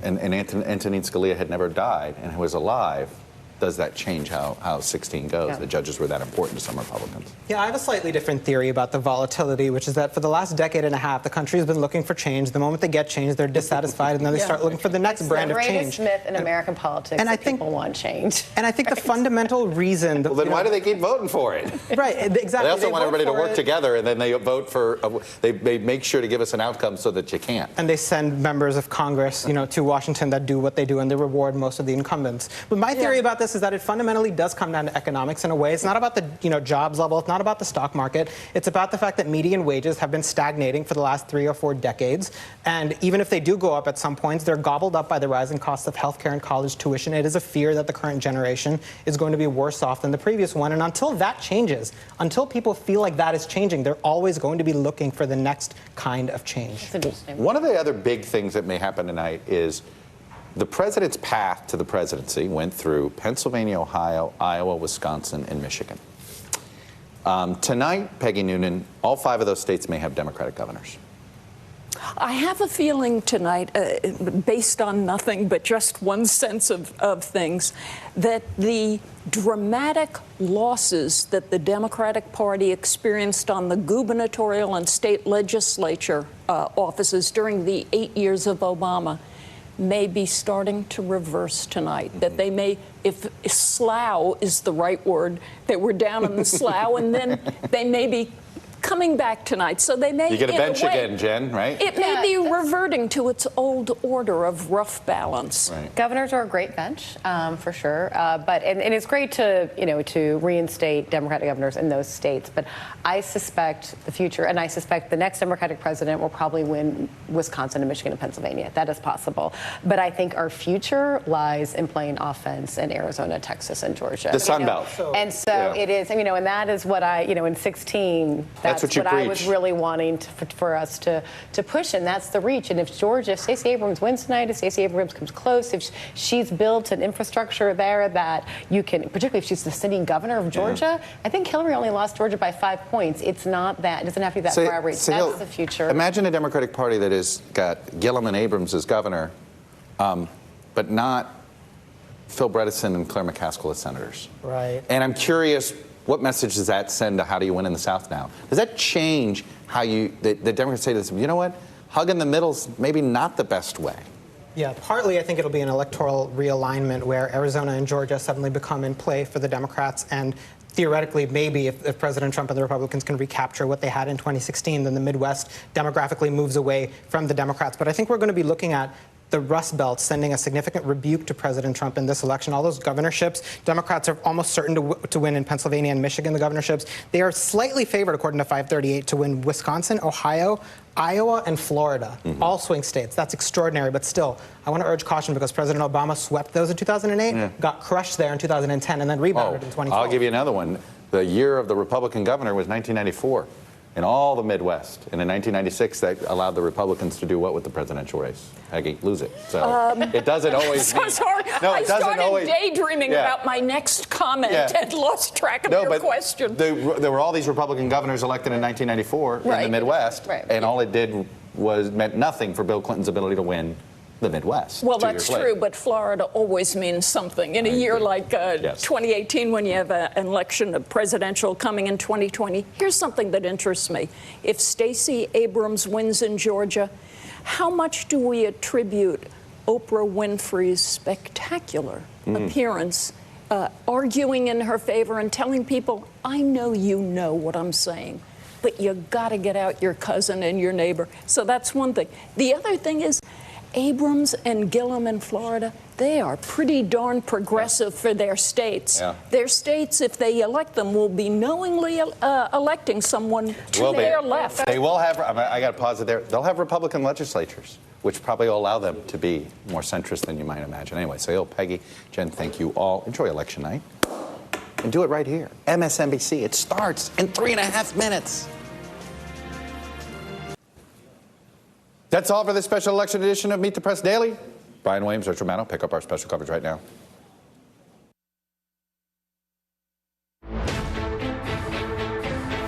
and Antonin Scalia had never died and was alive, does that change how 16 goes? Yeah. The judges were that important to some Republicans. Yeah, I have a slightly different theory about the volatility, which is that for the last decade and a half, the country has been looking for change. The moment they get change, they're dissatisfied, and then they start looking for the next brand of change. It's the greatest myth in American politics, and I think people want change. And I think the fundamental reason... Well, then why do they keep voting for it? Right, exactly. They also want everybody to work together, and then they vote for... They make sure to give us an outcome so that you can't. And they send members of Congress, you know, to Washington that do what they do, and they reward most of the incumbents. But my theory about this is that it fundamentally does come down to economics in a way. It's not about the jobs level. It's not about the stock market. It's about the fact that median wages have been stagnating for the last 3 or 4 decades. And even if they do go up at some points, they're gobbled up by the rising costs of healthcare and college tuition. It is a fear that the current generation is going to be worse off than the previous one. And until that changes, until people feel like that is changing, they're always going to be looking for the next kind of change. One of the other big things that may happen tonight is The president's path to the presidency went through Pennsylvania, Ohio, Iowa, Wisconsin, and Michigan. Tonight, Peggy Noonan, all 5 of those states may have Democratic governors. I have a feeling tonight, based on nothing but just one sense of things, that the dramatic losses that the Democratic Party experienced on the gubernatorial and state legislature offices during the 8 years of Obama may be starting to reverse tonight. That they may, if slough is the right word, they were down in the slough, and then they may be coming back tonight. So they may, you get a bench in a way, again, Jen, right? It may be reverting to its old order of rough balance. Right. Governors are a great bench, for sure. But it's great to, to reinstate Democratic governors in those states. But I suspect the future, and I suspect the next Democratic president will probably win Wisconsin and Michigan and Pennsylvania. That is possible. But I think our future lies in playing offense in Arizona, Texas, and Georgia. The Sun Belt. And so it is, and that is what I, in 16, that's what I was really wanting for us to push, and that's the reach. And if Stacey Abrams wins tonight, if Stacey Abrams comes close, if she's built an infrastructure there that you can, particularly if she's the sitting governor of Georgia, I think Hillary only lost Georgia by 5 points. It's not that, it doesn't have to be that far reach. That's the future. Imagine a Democratic Party that has got Gillum and Abrams as governor, but not Phil Bredesen and Claire McCaskill as senators. Right. And I'm curious, what message does that send to how do you win in the South now? Does that change how the Democrats say to this, you know what, hugging the middle's maybe not the best way? Yeah, partly I think it'll be an electoral realignment where Arizona and Georgia suddenly become in play for the Democrats, and theoretically, maybe if President Trump and the Republicans can recapture what they had in 2016, then the Midwest demographically moves away from the Democrats. But I think we're going to be looking at the Rust Belt sending a significant rebuke to President Trump in this election. All those governorships, Democrats are almost certain to win in Pennsylvania and Michigan, the governorships. They are slightly favored, according to 538, to win Wisconsin, Ohio, Iowa, and Florida, all swing states. That's extraordinary, but still, I want to urge caution because President Obama swept those in 2008, got crushed there in 2010, and then rebounded in 2012. I'll give you another one. The year of the Republican governor was 1994. In all the Midwest. And in 1996, that allowed the Republicans to do what with the presidential race? Peggy, lose it. So it doesn't always So sorry. No, I it doesn't started always daydreaming about my next comment and lost track of your question. There were all these Republican governors elected in 1994 in the Midwest, and all it did was meant nothing for Bill Clinton's ability to win the Midwest. Well, that's true, but Florida always means something. In a year like 2018, when you have an election, a presidential coming in 2020, here's something that interests me. If Stacey Abrams wins in Georgia, how much do we attribute Oprah Winfrey's spectacular appearance, arguing in her favor and telling people, I know you know what I'm saying, but you got to get out your cousin and your neighbor. So that's one thing. The other thing is, Abrams and Gillum in Florida, they are pretty darn progressive for their states. Their states, if they elect them, will be knowingly electing someone to their left. They will have, I got to pause it there, they'll have Republican legislatures, which probably will allow them to be more centrist than you might imagine. Anyway, so Peggy, Jen, thank you all. Enjoy election night. And do it right here. MSNBC, it starts in 3.5 minutes. That's all for this special election edition of Meet the Press Daily. Brian Williams, Rich Romano, pick up our special coverage right now.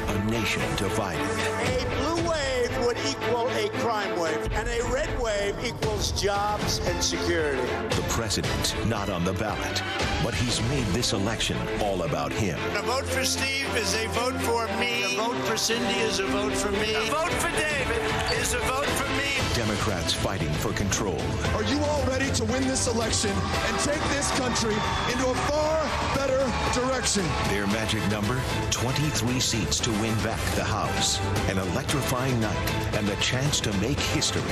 A nation divided. A blue wave would equal a crime wave, and a red wave equals jobs and security. The president not on the ballot, but he's made this election all about him. A vote for Steve is a vote for me. A vote for Cindy is a vote for me. A vote for David is a vote for me. Democrats fighting for control. Are you all ready to win this election and take this country into a far better direction? Their magic number, 23 seats to win back the House. An electrifying night and the chance to make history.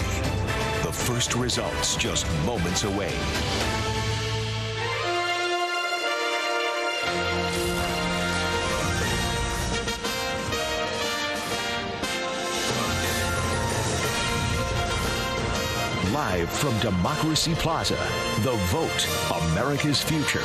The first results just moments away. Live from Democracy Plaza, The Vote, America's Future.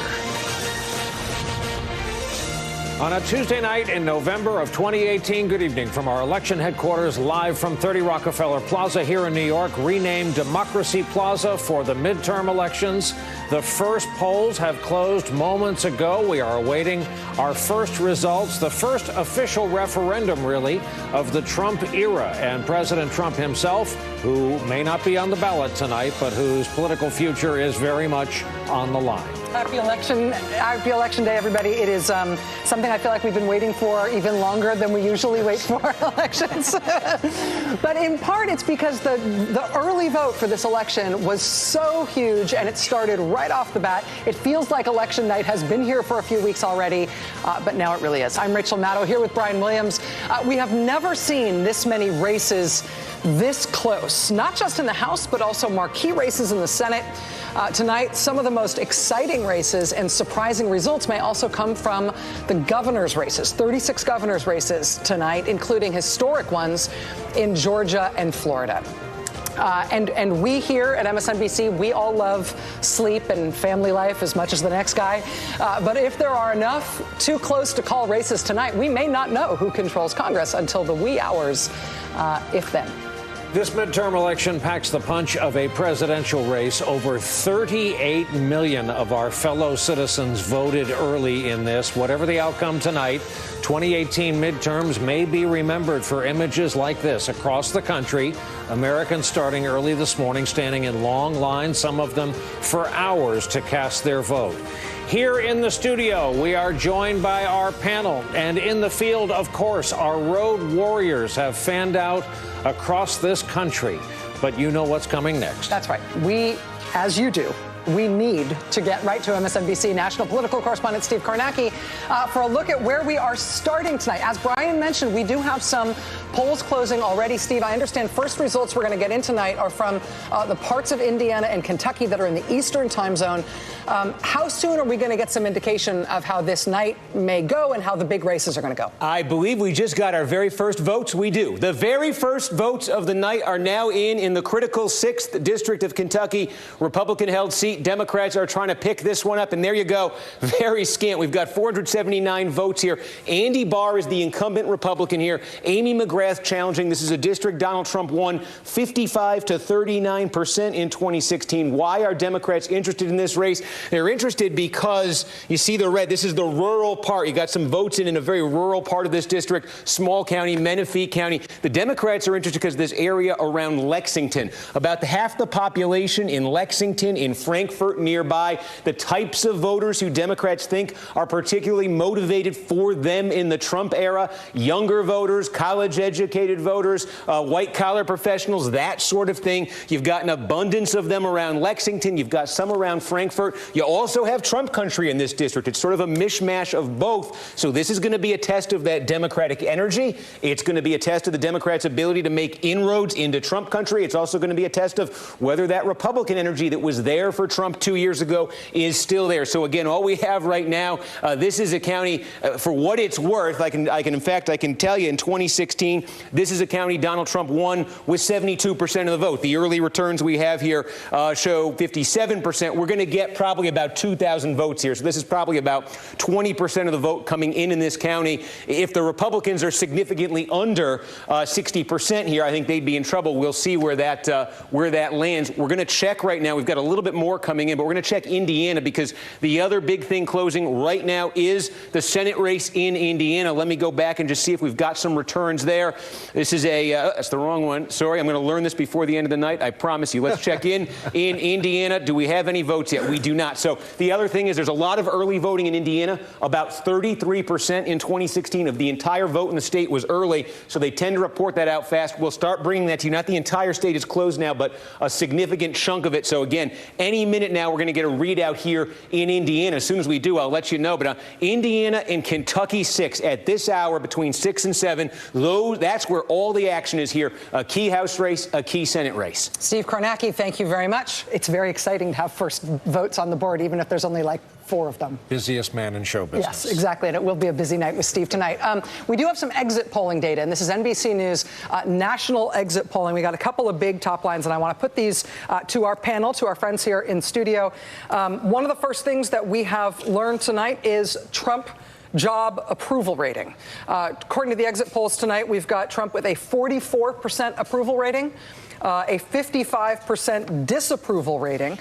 On a Tuesday night in November of 2018, good evening from our election headquarters, live from 30 Rockefeller Plaza here in New York, renamed Democracy Plaza for the midterm elections. The first polls have closed moments ago. We are awaiting our first results, the first official referendum, really, of the Trump era. And President Trump himself, who may not be on the ballot tonight, but whose political future is very much on the line. Happy election day, everybody. It is something I feel like we've been waiting for even longer than we usually wait for elections. But in part, it's because the early vote for this election was so huge, and it started right off the bat. It feels like election night has been here for a few weeks already, but now it really is. I'm Rachel Maddow here with Brian Williams. We have never seen this many races this close, not just in the House, but also marquee races in the Senate. Tonight, some of the most exciting races and surprising results may also come from the governor's races. 36 governor's races tonight, including historic ones in Georgia and Florida. And we here at MSNBC, we all love sleep and family life as much as the next guy. But if there are enough too close to call races tonight, we may not know who controls Congress until the wee hours, if then. This midterm election packs the punch of a presidential race. Over 38 million of our fellow citizens voted early in this. Whatever the outcome tonight, 2018 midterms may be remembered for images like this across the country. Americans starting early this morning, standing in long lines, some of them for hours, to cast their vote. Here in the studio, we are joined by our panel. And in the field, of course, our road warriors have fanned out across this country. But you know what's coming next. That's right. We, as you do, we need to get right to MSNBC national political correspondent Steve Kornacki for a look at where we are starting tonight. As Brian mentioned, we do have some polls closing already. Steve, I understand first results we're going to get in tonight are from the parts of Indiana and Kentucky that are in the Eastern time zone. How soon are we going to get some indication of how this night may go and how the big races are going to go? I believe we just got our very first votes. We do. The very first votes of the night are now in the critical 6th District of Kentucky, Republican-held seat. Democrats are trying to pick this one up, and there you go. Very scant. We've got 479 votes here. Andy Barr is the incumbent Republican here. Amy McGrath challenging. This is a district Donald Trump won 55 to 39% in 2016. Why are Democrats interested in this race? They're interested because you see the red. This is the rural part. You got some votes in a very rural part of this district, small county, Menifee County. The Democrats are interested because this area around Lexington. About half the population in Lexington, in Frankfurt nearby, the types of voters who Democrats think are particularly motivated for them in the Trump era, younger voters, college-educated voters, white-collar professionals, that sort of thing. You've got an abundance of them around Lexington. You've got some around Frankfurt. You also have Trump country in this district. It's sort of a mishmash of both. So this is going to be a test of that Democratic energy. It's going to be a test of the Democrats' ability to make inroads into Trump country. It's also going to be a test of whether that Republican energy that was there for Trump 2 years ago is still there. So again, all we have right now, this is a county, for what it's worth, I can tell you in 2016, this is a county Donald Trump won with 72% of the vote. The early returns we have here show 57%. We're going to get probably about 2,000 votes here. So this is probably about 20% of the vote coming in this county. If the Republicans are significantly under 60% here, I think they'd be in trouble. We'll see where that lands. We're going to check right now. We've got a little bit more coming in, but we're going to check Indiana because the other big thing closing right now is the Senate race in Indiana. Let me go back and just see if we've got some returns there. This is that's the wrong one. Sorry, I'm going to learn this before the end of the night. I promise you. Let's check in Indiana. Do we have any votes yet? We do not. So the other thing is there's a lot of early voting in Indiana. About 33% in 2016 of the entire vote in the state was early. So they tend to report that out fast. We'll start bringing that to you. Not the entire state is closed now, but a significant chunk of it. So again, any minute now we're going to get a readout here in Indiana. As soon as we do, I'll let you know. But Indiana and Kentucky 6 at this hour between 6 and 7. That's where all the action is here. A key House race, a key Senate race. Steve Kornacki, thank you very much. It's very exciting to have first votes on the board, even if there's only like 4 of them. Busiest man in show business. Yes, exactly. And it will be a busy night with Steve tonight. We do have some exit polling data, and this is NBC News national exit polling. We got a couple of big top lines, and I want to put these to our panel, to our friends here in studio. One of the first things that we have learned tonight is Trump job approval rating. According to the exit polls tonight, we've got Trump with a 44% approval rating, a 55% disapproval rating.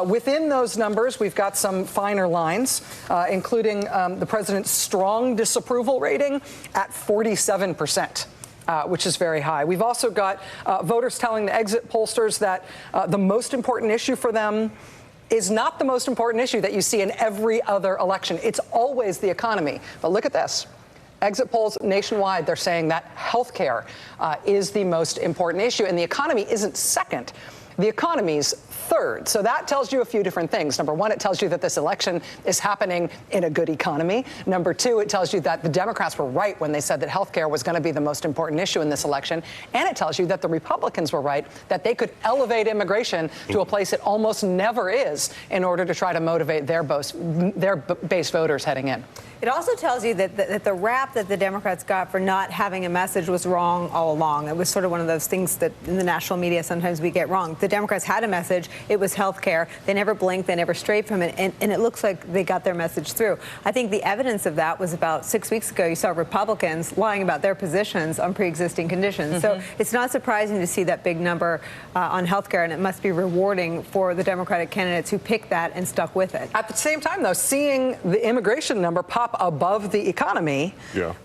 Within those numbers, we've got some finer lines, including the president's strong disapproval rating at 47%. Which is very high. We've also got voters telling the exit pollsters that the most important issue for them is not the most important issue that you see in every other election. It's always the economy. But look at this. Exit polls nationwide, they're saying that health care is the most important issue, and the economy isn't second. The economy's third. So that tells you a few different things. Number one, it tells you that this election is happening in a good economy. Number two, it tells you that the Democrats were right when they said that health care was going to be the most important issue in this election. And it tells you that the Republicans were right, that they could elevate immigration to a place it almost never is in order to try to motivate their base voters heading in. It also tells you that the rap that the Democrats got for not having a message was wrong all along. It was sort of one of those things that in the national media sometimes we get wrong. The Democrats had a message. It was health care. They never blinked. They never strayed from it. And it looks like they got their message through. I think the evidence of that was about 6 weeks ago. You saw Republicans lying about their positions on pre-existing conditions. So it's not surprising to see that big number on health care, and it must be rewarding for the Democratic candidates who picked that and stuck with it. At the same time, though, seeing the immigration number pop above the economy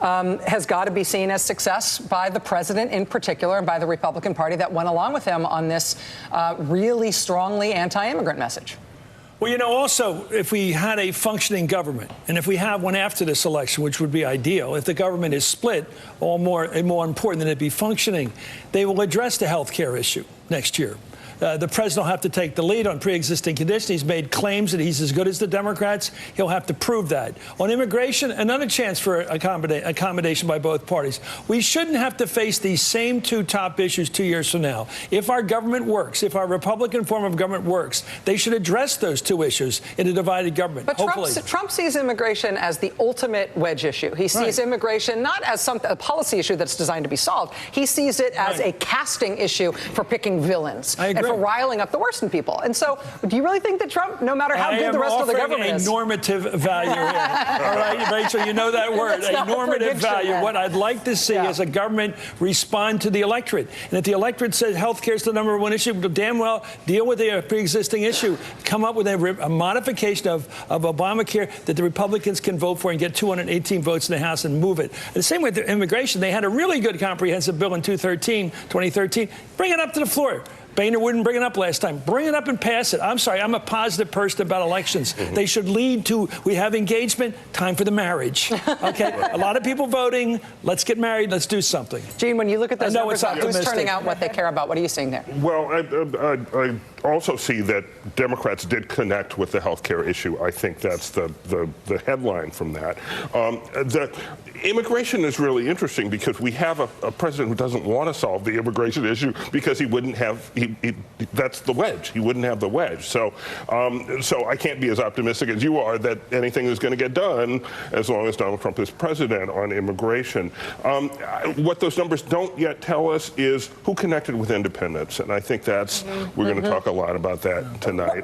has got to be seen as success by the president in particular and by the Republican Party that went along with him on this really strongly anti-immigrant message. Well, you know, also, if we had a functioning government, and if we have one after this election, which would be ideal, if the government is split, all more important than it be functioning, they will address the health care issue next year. The president will have to take the lead on pre-existing conditions. He's made claims that he's as good as the Democrats. He'll have to prove that. On immigration, another chance for accommodation by both parties. We shouldn't have to face these same two top issues 2 years from now. If our government works, if our Republican form of government works, they should address those two issues in a divided government. But Trump sees immigration as the ultimate wedge issue. He sees immigration not as a policy issue that's designed to be solved. He sees it as a casting issue for picking villains. I agree. For riling up the worst in people. And so, do you really think that Trump, no matter how good the rest of the government is... a normative value here. All right, Rachel, you know that word, a normative value. What I'd like to see is a government respond to the electorate. And if the electorate says health care is the number one issue, damn well deal with the pre-existing issue. Come up with a modification of Obamacare that the Republicans can vote for and get 218 votes in the House and move it. The same with immigration. They had a really good comprehensive bill in 2013. Bring it up to the floor. Boehner wouldn't bring it up last time. Bring it up and pass it. I'm sorry, I'm a positive person about elections. They should lead to, we have engagement, time for the marriage. Okay? A lot of people voting. Let's get married. Let's do something. Gene, when you look at those numbers, who's turning out what they care about? What are you seeing there? Well, I also see that Democrats did connect with the health care issue. I think that's the headline from that. The immigration is really interesting because we have a president who doesn't want to solve the immigration issue because he wouldn't have, that's the wedge. He wouldn't have the wedge. So I can't be as optimistic as you are that anything is going to get done as long as Donald Trump is president on immigration. What those numbers don't yet tell us is who connected with independents. And I think that's, we're going to talk a lot about that tonight.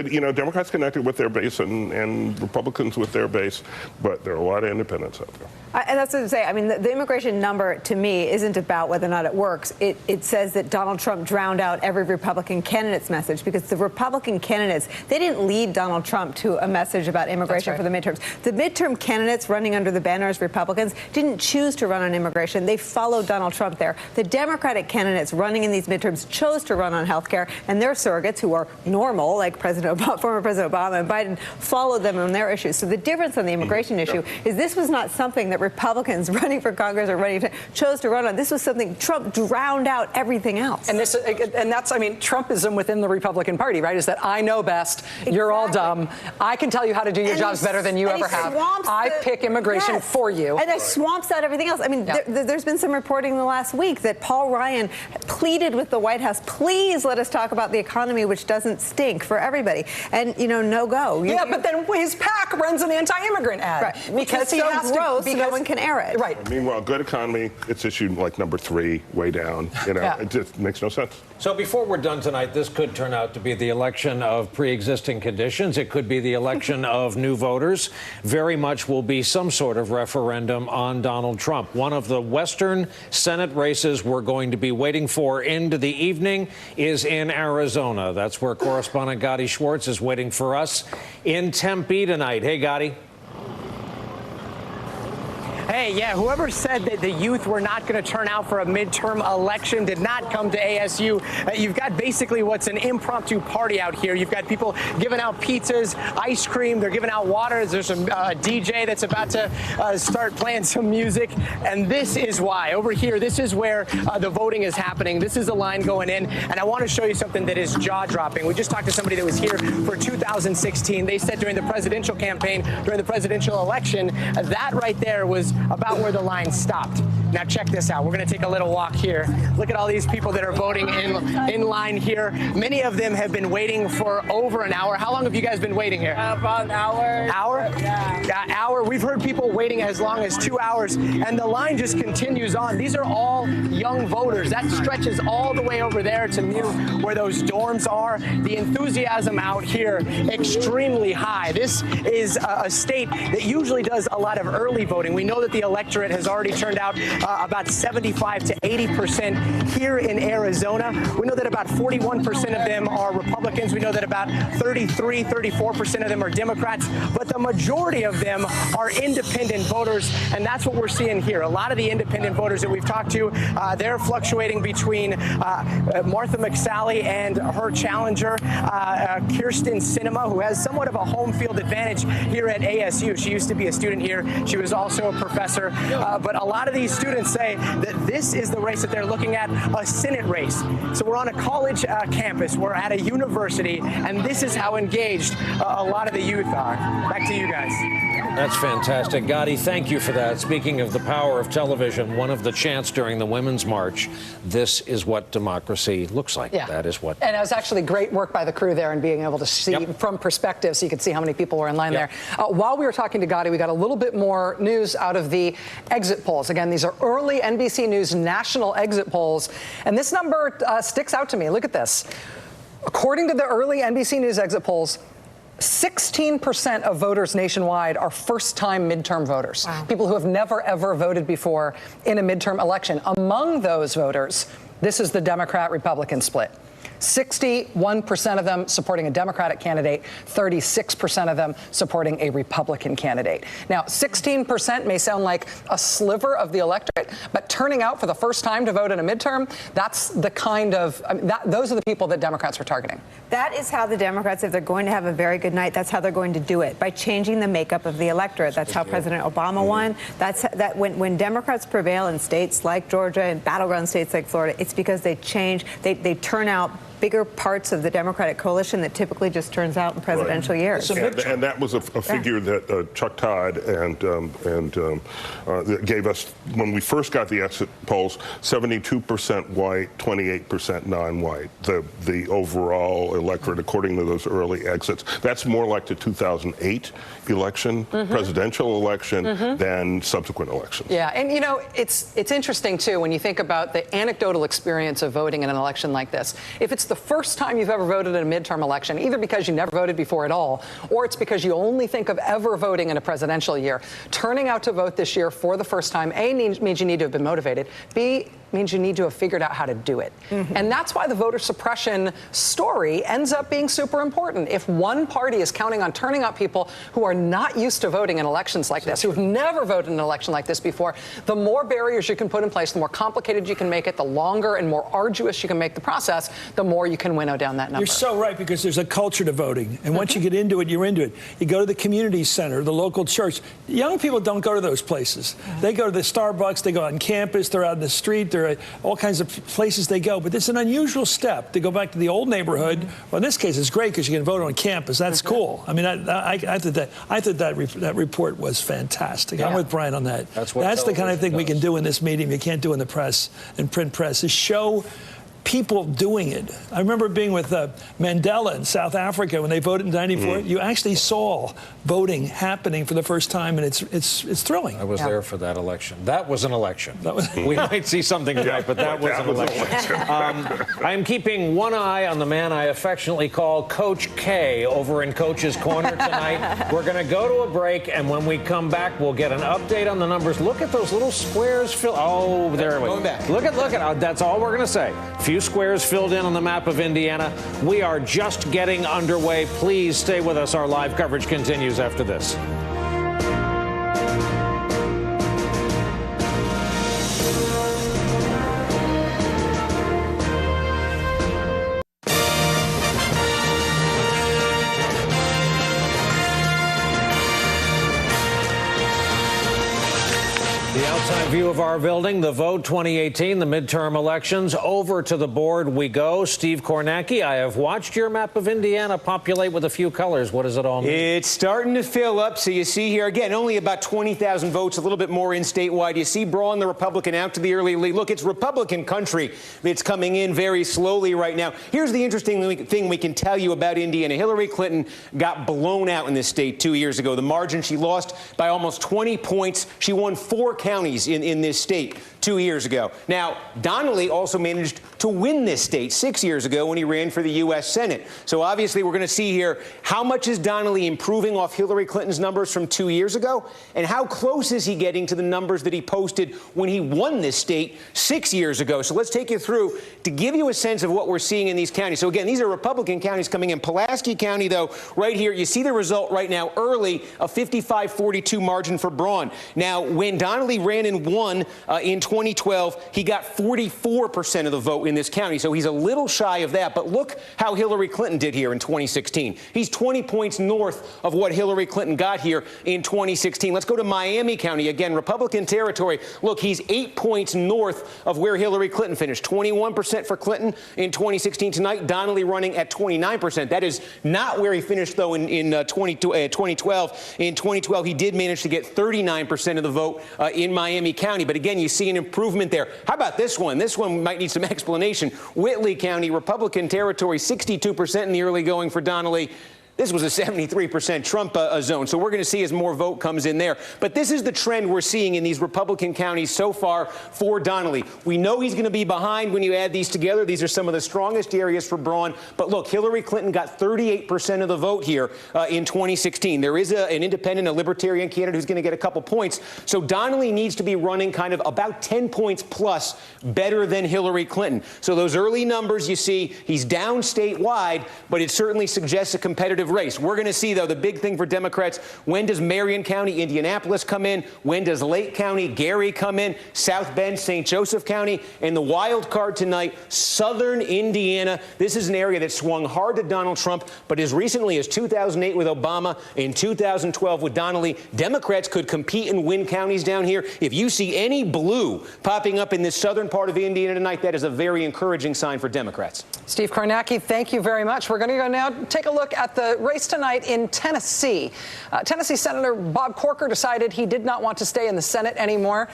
You know, Democrats connected with their base and Republicans with their base, but there are a lot of independents out there. And that's what I'm saying. I mean, the immigration number, to me, isn't about whether or not it works. It says that Donald Trump drowned out every Republican candidate's message because the Republican candidates, they didn't lead Donald Trump to a message about immigration for the midterms. The midterm candidates running under the banner as Republicans didn't choose to run on immigration. They followed Donald Trump there. The Democratic candidates running in these midterms chose to run on health care, and their surrogates, who are normal, like former President Obama and Biden, followed them on their issues. So the difference on the immigration issue is this was not something that Republicans running for Congress or chose to run on. This was something Trump drowned out everything else. And that's, I mean, Trumpism within the Republican Party, right? Is that I know best. Exactly. You're all dumb. I can tell you how to do your jobs better than you ever have. I pick immigration for you. And it swamps out everything else. I mean, there's been some reporting in the last week that Paul Ryan pleaded with the White House, please let us talk about the economy economy which doesn't stink for everybody. And, no go. Yeah, but then his PAC runs an anti-immigrant ad. Right. Because he has gross, no one can air it. Right. Meanwhile, good economy, it's issued like number 3, way down. It just makes no sense. So before we're done tonight, this could turn out to be the election of pre-existing conditions. It could be the election of new voters. Very much will be some sort of referendum on Donald Trump. One of the Western Senate races we're going to be waiting for into the evening is in Arizona. That's where correspondent Gadi Schwartz is waiting for us in Tempe tonight. Hey, Gadi. Hey, yeah, whoever said that the youth were not going to turn out for a midterm election did not come to ASU. You've got basically what's an impromptu party out here. You've got people giving out pizzas, ice cream, they're giving out water. There's some DJ that's about to start playing some music. And this is why. Over here, this is where the voting is happening. This is the line going in. And I want to show you something that is jaw-dropping. We just talked to somebody that was here for 2016. They said during the presidential campaign, during the presidential election, that right there was about where the line stopped. Now check this out. We're going to take a little walk here. Look at all these people that are voting in line here. Many of them have been waiting for over an hour. How long have you guys been waiting here? About an hour. Hour? Yeah. Hour. We've heard people waiting as long as 2 hours, and the line just continues on. These are all young voters. That stretches all the way over there to Mew, where those dorms are. The enthusiasm out here extremely high. This is a state that usually does a lot of early voting. We know that the electorate has already turned out about 75 to 80% here in Arizona. We know that about 41% of them are Republicans. We know that about 33, 34% of them are Democrats, but the majority of them are independent voters, and that's what we're seeing here. A lot of the independent voters that we've talked to, they're fluctuating between Martha McSally and her challenger, Kirsten Sinema, who has somewhat of a home field advantage here at ASU. She used to be a student here. She was also a professor. But a lot of these students say that this is the race that they're looking at, a Senate race. So we're on a college campus. We're at a university, and this is how engaged a lot of the youth are. Back to you guys. That's fantastic. Gadi, thank you for that. Speaking of the power of television, one of the chants during the Women's March, this is what democracy looks like. Yeah. That is what. And it was actually great work by the crew there and being able to see from perspective so you could see how many people were in line there. While we were talking to Gadi, we got a little bit more news out of the exit polls. Again, these are early NBC News national exit polls. And this number sticks out to me. Look at this. According to the early NBC News exit polls, 16% of voters nationwide are first-time midterm voters, people who have never, ever voted before in a midterm election. Among those voters, this is the Democrat-Republican split. 61% of them supporting a Democratic candidate, 36% of them supporting a Republican candidate. Now, 16% may sound like a sliver of the electorate, but turning out for the first time to vote in a midterm, that's the kind of, those are the people that Democrats are targeting. That is how the Democrats, if they're going to have a very good night, that's how they're going to do it, by changing the makeup of the electorate. That's how President Obama won. That's that when Democrats prevail in states like Georgia and battleground states like Florida, it's because they change, they turn out bigger parts of the Democratic coalition that typically just turns out in presidential years. And that was a figure that Chuck Todd gave us when we first got the exit polls. 72% white, 28% non-white. The overall electorate, according to those early exits, that's more like the 2008 election, presidential election, than subsequent elections. Yeah, and you know, it's interesting too when you think about the anecdotal experience of voting in an election like this. If it's the first time you've ever voted in a midterm election, either because you never voted before at all, or it's because you only think of ever voting in a presidential year, turning out to vote this year for the first time, A, means you need to have been motivated, B, means you need to have figured out how to do it. And that's why the voter suppression story ends up being super important. If one party is counting on turning out people who are not used to voting in elections like this, who've never voted in an election like this before, the more barriers you can put in place, the more complicated you can make it, the longer and more arduous you can make the process, the more you can winnow down that number. You're so right, because there's a culture to voting. And once you get into it, you're into it. You go to the community center, the local church. Young people don't go to those places. They go to the Starbucks, they go on campus, they're out in the street, they're at all kinds of places they go. But it's an unusual step to go back to the old neighborhood. Well, in this case, it's great because you can vote on campus. That's cool. I mean, I thought that report was fantastic. I'm with Brian on that. That's the kind of thing we can do in this medium you can't do in the press and print press, is show people doing it. I remember being with Mandela in South Africa when they voted in '94. You actually saw voting happening for the first time, and it's thrilling. I was there for that election. That was an election. We might see something tonight, but that was an election. I am keeping one eye on the man I affectionately call Coach K over in Coach's Corner tonight. We're going to go to a break, and when we come back, we'll get an update on the numbers. Look at those little squares filled. Oh, there we go. Look at. That's all we're going to say. Few squares filled in on the map of Indiana. We are just getting underway. Please stay with us. Our live coverage continues after this. View of our building, the vote 2018, the midterm elections. Over to the board we go. Steve Kornacki, I have watched your map of Indiana populate with a few colors. What does it all mean? It's starting to fill up. So you see here, again, only about 20,000 votes, a little bit more in statewide. You see Braun, the Republican, out to the early lead. Look, it's Republican country that's coming in very slowly right now. Here's the interesting thing we can tell you about Indiana. Hillary Clinton got blown out in this state 2 years ago. The margin, she lost by almost 20 points. She won 4 counties in this state 2 years ago. Now, Donnelly also managed to win this state 6 years ago when he ran for the U.S. Senate. So obviously we're going to see here how much is Donnelly improving off Hillary Clinton's numbers from 2 years ago, and how close is he getting to the numbers that he posted when he won this state 6 years ago. So let's take you through to give you a sense of what we're seeing in these counties. So again, these are Republican counties coming in. Pulaski County, though, right here, you see the result right now early, a 55-42 margin for Braun. Now, when Donnelly ran and won in 2012, he got 44% of the vote in this county. So he's a little shy of that. But look how Hillary Clinton did here in 2016. He's 20 points north of what Hillary Clinton got here in 2016. Let's go to Miami County. Again, Republican territory. Look, he's 8 points north of where Hillary Clinton finished. 21% for Clinton in 2016. Tonight, Donnelly running at 29%. That is not where he finished, though, in 2012. In 2012, he did manage to get 39% of the vote in Miami County. But again, you see an improvement there. How about this one? This one might need some explanation. Whitley County, Republican territory, 62% in the early going for Donnelly. This was a 73% Trump zone. So we're going to see as more vote comes in there. But this is the trend we're seeing in these Republican counties so far for Donnelly. We know he's going to be behind when you add these together. These are some of the strongest areas for Braun. But look, Hillary Clinton got 38% of the vote here in 2016. There is an independent, a libertarian candidate who's going to get a couple points. So Donnelly needs to be running kind of about 10 points plus better than Hillary Clinton. So those early numbers you see, he's down statewide, but it certainly suggests a competitive race. We're going to see, though, the big thing for Democrats, when does Marion County, Indianapolis come in? When does Lake County, Gary come in? South Bend, St. Joseph County? And the wild card tonight, southern Indiana. This is an area that swung hard to Donald Trump, but as recently as 2008 with Obama, in 2012 with Donnelly, Democrats could compete and win counties down here. If you see any blue popping up in this southern part of Indiana tonight, that is a very encouraging sign for Democrats. Steve Kornacki, thank you very much. We're going to go now take a look at the race tonight in Tennessee. Tennessee Senator Bob Corker decided he did not want to stay in the Senate anymore.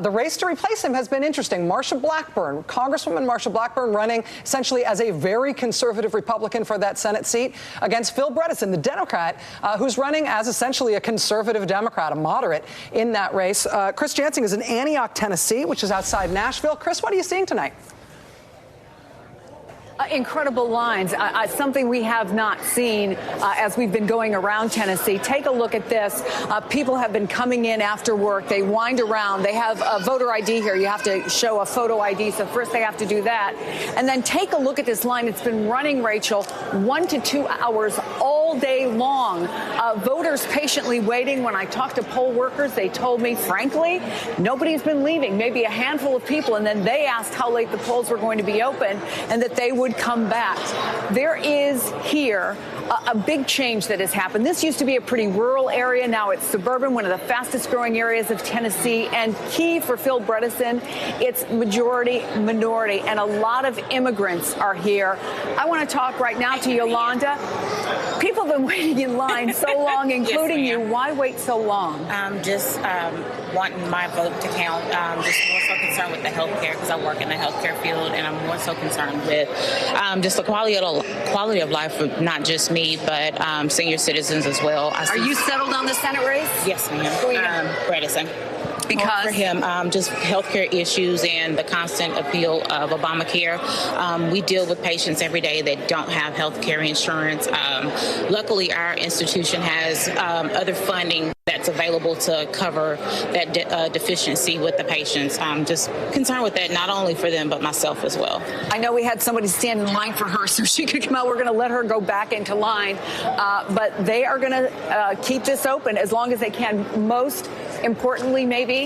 The race to replace him has been interesting. Marsha Blackburn, Congresswoman Marsha Blackburn, running essentially as a very conservative Republican for that Senate seat against Phil Bredesen, the Democrat, who's running as essentially a conservative Democrat, a moderate in that race. Chris Jansing is in Antioch, Tennessee, which is outside Nashville. Chris, what are you seeing tonight? Incredible lines, something we have not seen as we've been going around Tennessee. Take a look at this. People have been coming in after work. They wind around. They have a voter ID here. You have to show a photo ID, so first they have to do that. And then take a look at this line. It's been running, Rachel, 1 to 2 hours all day long. Voters patiently waiting. When I talked to poll workers, they told me, frankly, nobody's been leaving, maybe a handful of people. And then they asked how late the polls were going to be open and that they would come back. There is here a big change that has happened. This used to be a pretty rural area. Now it's suburban, one of the fastest growing areas of Tennessee. And key for Phil Bredesen, it's majority minority. And a lot of immigrants are here. I want to talk right now to Yolanda. People have been waiting in line so long, including you. Why wait so long? wanting my vote to count. Just more so concerned with the healthcare because I work in the healthcare field, and I'm more so concerned with just the quality of life of not just me, but senior citizens as well. Are you settled on the Senate race? Yes, ma'am. Bredesen. Because for him, just healthcare issues and the constant appeal of Obamacare. We deal with patients every day that don't have healthcare insurance. Luckily, our institution has other funding that's available to cover that deficiency with the patients. I'm just concerned with that, not only for them, but myself as well. I know we had somebody stand in line for her so she could come out. We're going to let her go back into line. But they are going to keep this open as long as they can. Most importantly, maybe,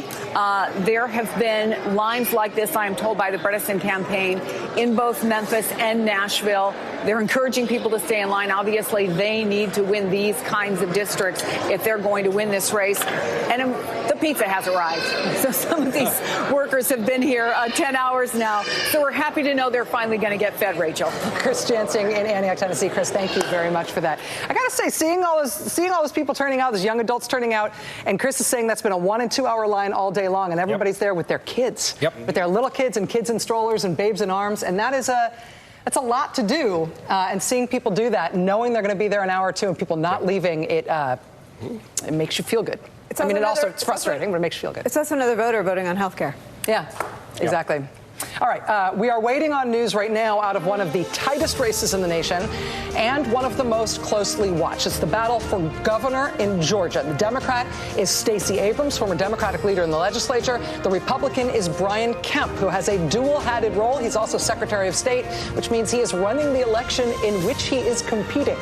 there have been lines like this, I am told, by the Bredesen campaign in both Memphis and Nashville. They're encouraging people to stay in line. Obviously, they need to win these kinds of districts if they're going to win this race. And the pizza has arrived. So some of these workers have been here 10 hours now. So we're happy to know they're finally going to get fed, Rachel. Chris Jansing in Antioch, Tennessee. Chris, thank you very much for that. I got to say, seeing all those people turning out, those young adults turning out, and Chris is saying that's been a 1 and 2 hour line all day long, and everybody's there with their kids, with their little kids and kids in strollers and babes in arms, and that's a lot to do. And seeing people do that, knowing they're going to be there an hour or two, and people not leaving, it makes you feel good. It's frustrating, but it makes you feel good. It's also another voter voting on health care. Yeah, exactly. All right, we are waiting on news right now out of one of the tightest races in the nation and one of the most closely watched. It's the battle for governor in Georgia. The Democrat is Stacey Abrams, former Democratic leader in the legislature. The Republican is Brian Kemp, who has a dual-hatted role. He's also Secretary of State, which means he is running the election in which he is competing.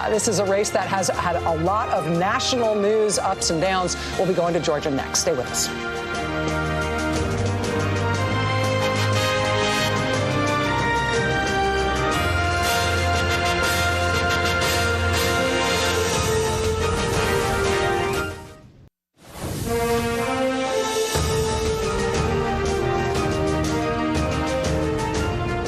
This is a race that has had a lot of national news, ups and downs. We'll be going to Georgia next. Stay with us.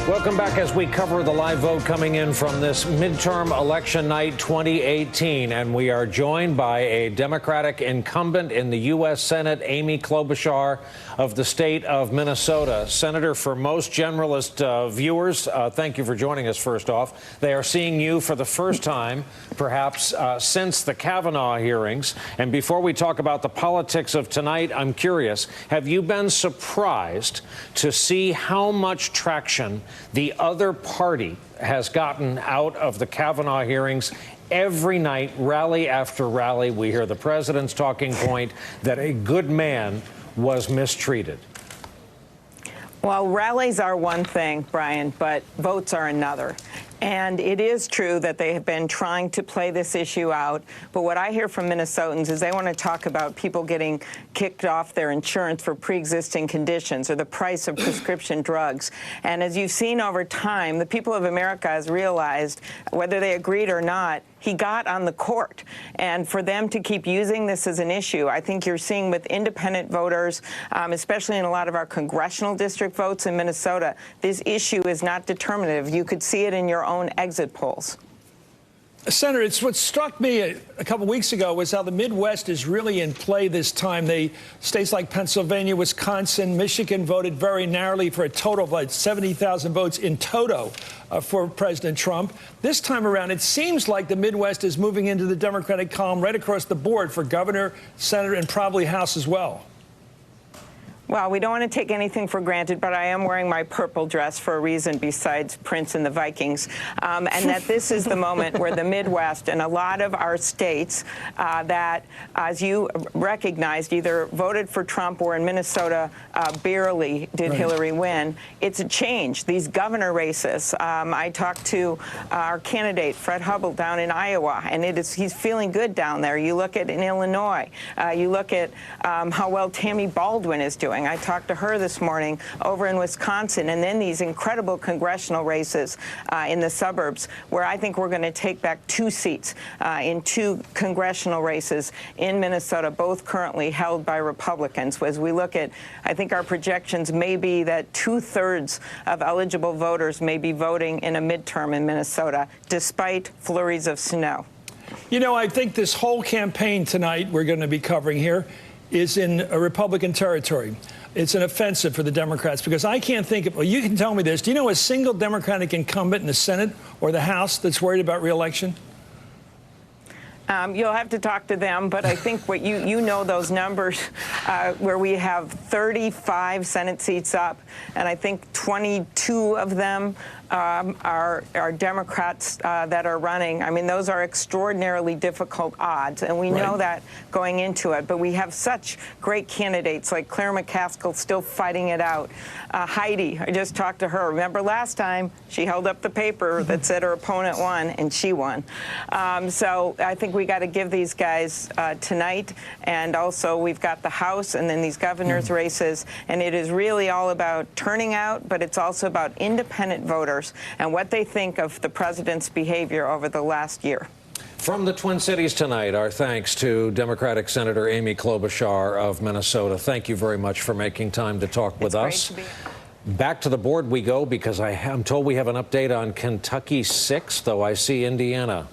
Welcome back as we cover the live vote coming in from this midterm election night 2018. And we are joined by a Democratic incumbent in the U.S. Senate, Amy Klobuchar of the state of Minnesota. Senator, for most generalist viewers, thank you for joining us first off. They are seeing you for the first time, perhaps, since the Kavanaugh hearings. And before we talk about the politics of tonight, I'm curious, have you been surprised to see how much traction the other party has gotten out of the Kavanaugh hearings? Every night, rally after rally, we hear the president's talking point that a good man was mistreated. Well, rallies are one thing, Brian, but votes are another. And it is true that they have been trying to play this issue out. But what I hear from Minnesotans is they want to talk about people getting kicked off their insurance for pre-existing conditions or the price of prescription drugs. And as you've seen over time, the people of America has realized, whether they agreed or not, he got on the court. And for them to keep using this as an issue, I think you're seeing with independent voters, especially in a lot of our congressional district votes in Minnesota, this issue is not determinative. You could see it in your own exit polls. Senator, it's what struck me a couple weeks ago was how the Midwest is really in play this time. States like Pennsylvania, Wisconsin, Michigan voted very narrowly for a total of like 70,000 votes in toto for President Trump. This time around, it seems like the Midwest is moving into the Democratic column right across the board for governor, senator, and probably House as well. Well, we don't want to take anything for granted, but I am wearing my purple dress for a reason besides Prince and the Vikings, and that this is the moment where the Midwest and a lot of our states that, as you recognized, either voted for Trump or in Minnesota barely did Hillary win. It's a change. These governor races. I talked to our candidate, Fred Hubble, down in Iowa, and he's feeling good down there. You look at in Illinois. You look at how well Tammy Baldwin is doing. I talked to her this morning over in Wisconsin, and then these incredible congressional races in the suburbs where I think we're going to take back 2 seats in 2 congressional races in Minnesota, both currently held by Republicans. As we look at, I think our projections may be that 2/3 of eligible voters may be voting in a midterm in Minnesota, despite flurries of snow. You know, I think this whole campaign tonight we're going to be covering here is in a Republican territory. It's an offensive for the Democrats because I can't think of, well, you can tell me this. Do you know a single Democratic incumbent in the Senate or the House that's worried about re-election? You'll have to talk to them, but I think what you know those numbers where we have 35 Senate seats up, and I think 22 of them are Democrats that are running. I mean, those are extraordinarily difficult odds, and we know that going into it. But we have such great candidates like Claire McCaskill still fighting it out. Heidi, I just talked to her. Remember last time she held up the paper that said her opponent won, and she won. So I think we got to give these guys tonight, and also we've got the House and then these governor's races, and it is really all about turning out, but it's also about independent voters and what they think of the president's behavior over the last year. From the Twin Cities tonight, our thanks to Democratic Senator Amy Klobuchar of Minnesota. Thank you very much for making time to talk with us. Back to the board we go because I'm told we have an update on Kentucky 6, though I see Indiana.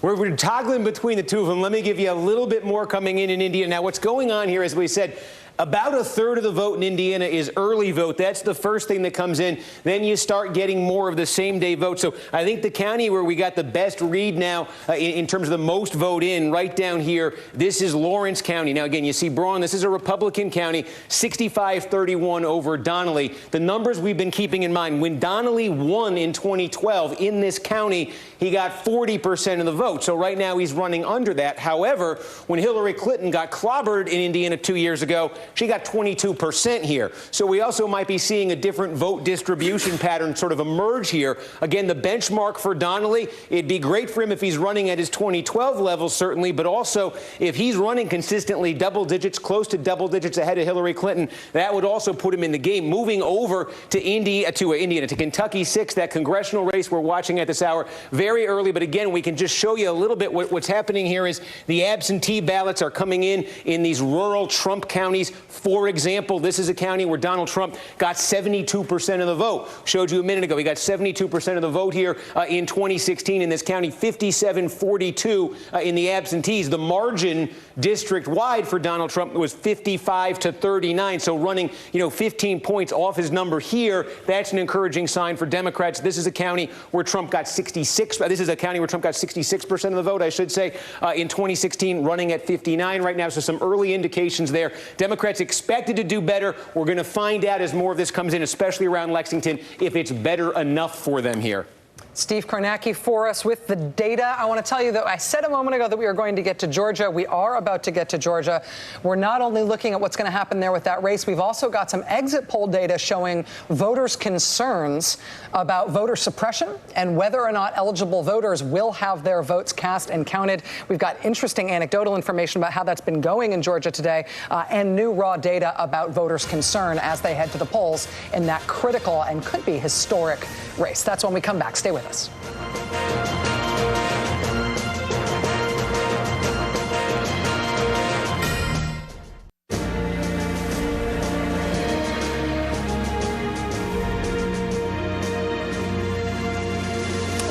We're toggling between the two of them. Let me give you a little bit more coming in Indiana. Now, what's going on here, as we said, about a third of the vote in Indiana is early vote. That's the first thing that comes in. Then you start getting more of the same-day vote. So I think the county where we got the best read now in terms of the most vote in, right down here, this is Lawrence County. Now, again, you see Braun. This is a Republican county, 65-31 over Donnelly. The numbers we've been keeping in mind, when Donnelly won in 2012 in this county, he got 40% of the vote. So right now he's running under that. However, when Hillary Clinton got clobbered in Indiana 2 years ago, she got 22% here. So we also might be seeing a different vote distribution pattern sort of emerge here. Again, the benchmark for Donnelly, it'd be great for him if he's running at his 2012 level, certainly, but also if he's running consistently double digits, close to double digits ahead of Hillary Clinton, that would also put him in the game. Moving over to to Kentucky 6, that congressional race we're watching at this hour, very early, but again, we can just show you a little bit what's happening here is the absentee ballots are coming in these rural Trump counties. For example, this is a county where Donald Trump got 72% of the vote. Showed you a minute ago. He got 72% of the vote here in 2016 in this county, 57-42 in the absentees. The margin district-wide for Donald Trump was 55-39, so running 15 points off his number here. That's an encouraging sign for Democrats. This is a county where Trump got 66% of the vote, I should say, in 2016, running at 59 right now. So some early indications there. Democrats expected to do better. We're going to find out as more of this comes in, especially around Lexington, if it's better enough for them here. Steve Kornacki for us with the data. I want to tell you that I said a moment ago that we were going to get to Georgia. We are about to get to Georgia. We're not only looking at what's going to happen there with that race, we've also got some exit poll data showing voters' concerns about voter suppression and whether or not eligible voters will have their votes cast and counted. We've got interesting anecdotal information about how that's been going in Georgia today and new raw data about voters' concern as they head to the polls in that critical and could be historic race. That's when we come back. Stay with us.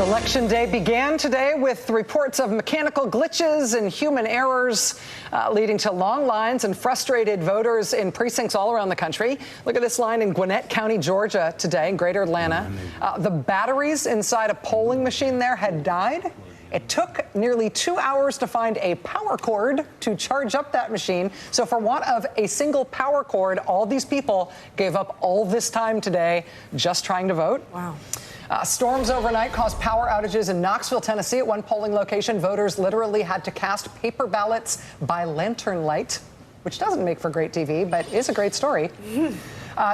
Election day began today with reports of mechanical glitches and human errors leading to long lines and frustrated voters in precincts all around the country. Look at this line in Gwinnett County, Georgia today, in Greater Atlanta. The batteries inside a polling machine there had died. It took nearly 2 hours to find a power cord to charge up that machine. So for want of a single power cord, all these people gave up all this time today just trying to vote. Wow. Storms overnight caused power outages in Knoxville, Tennessee. At one polling location, voters literally had to cast paper ballots by lantern light, which doesn't make for great TV, but is a great story.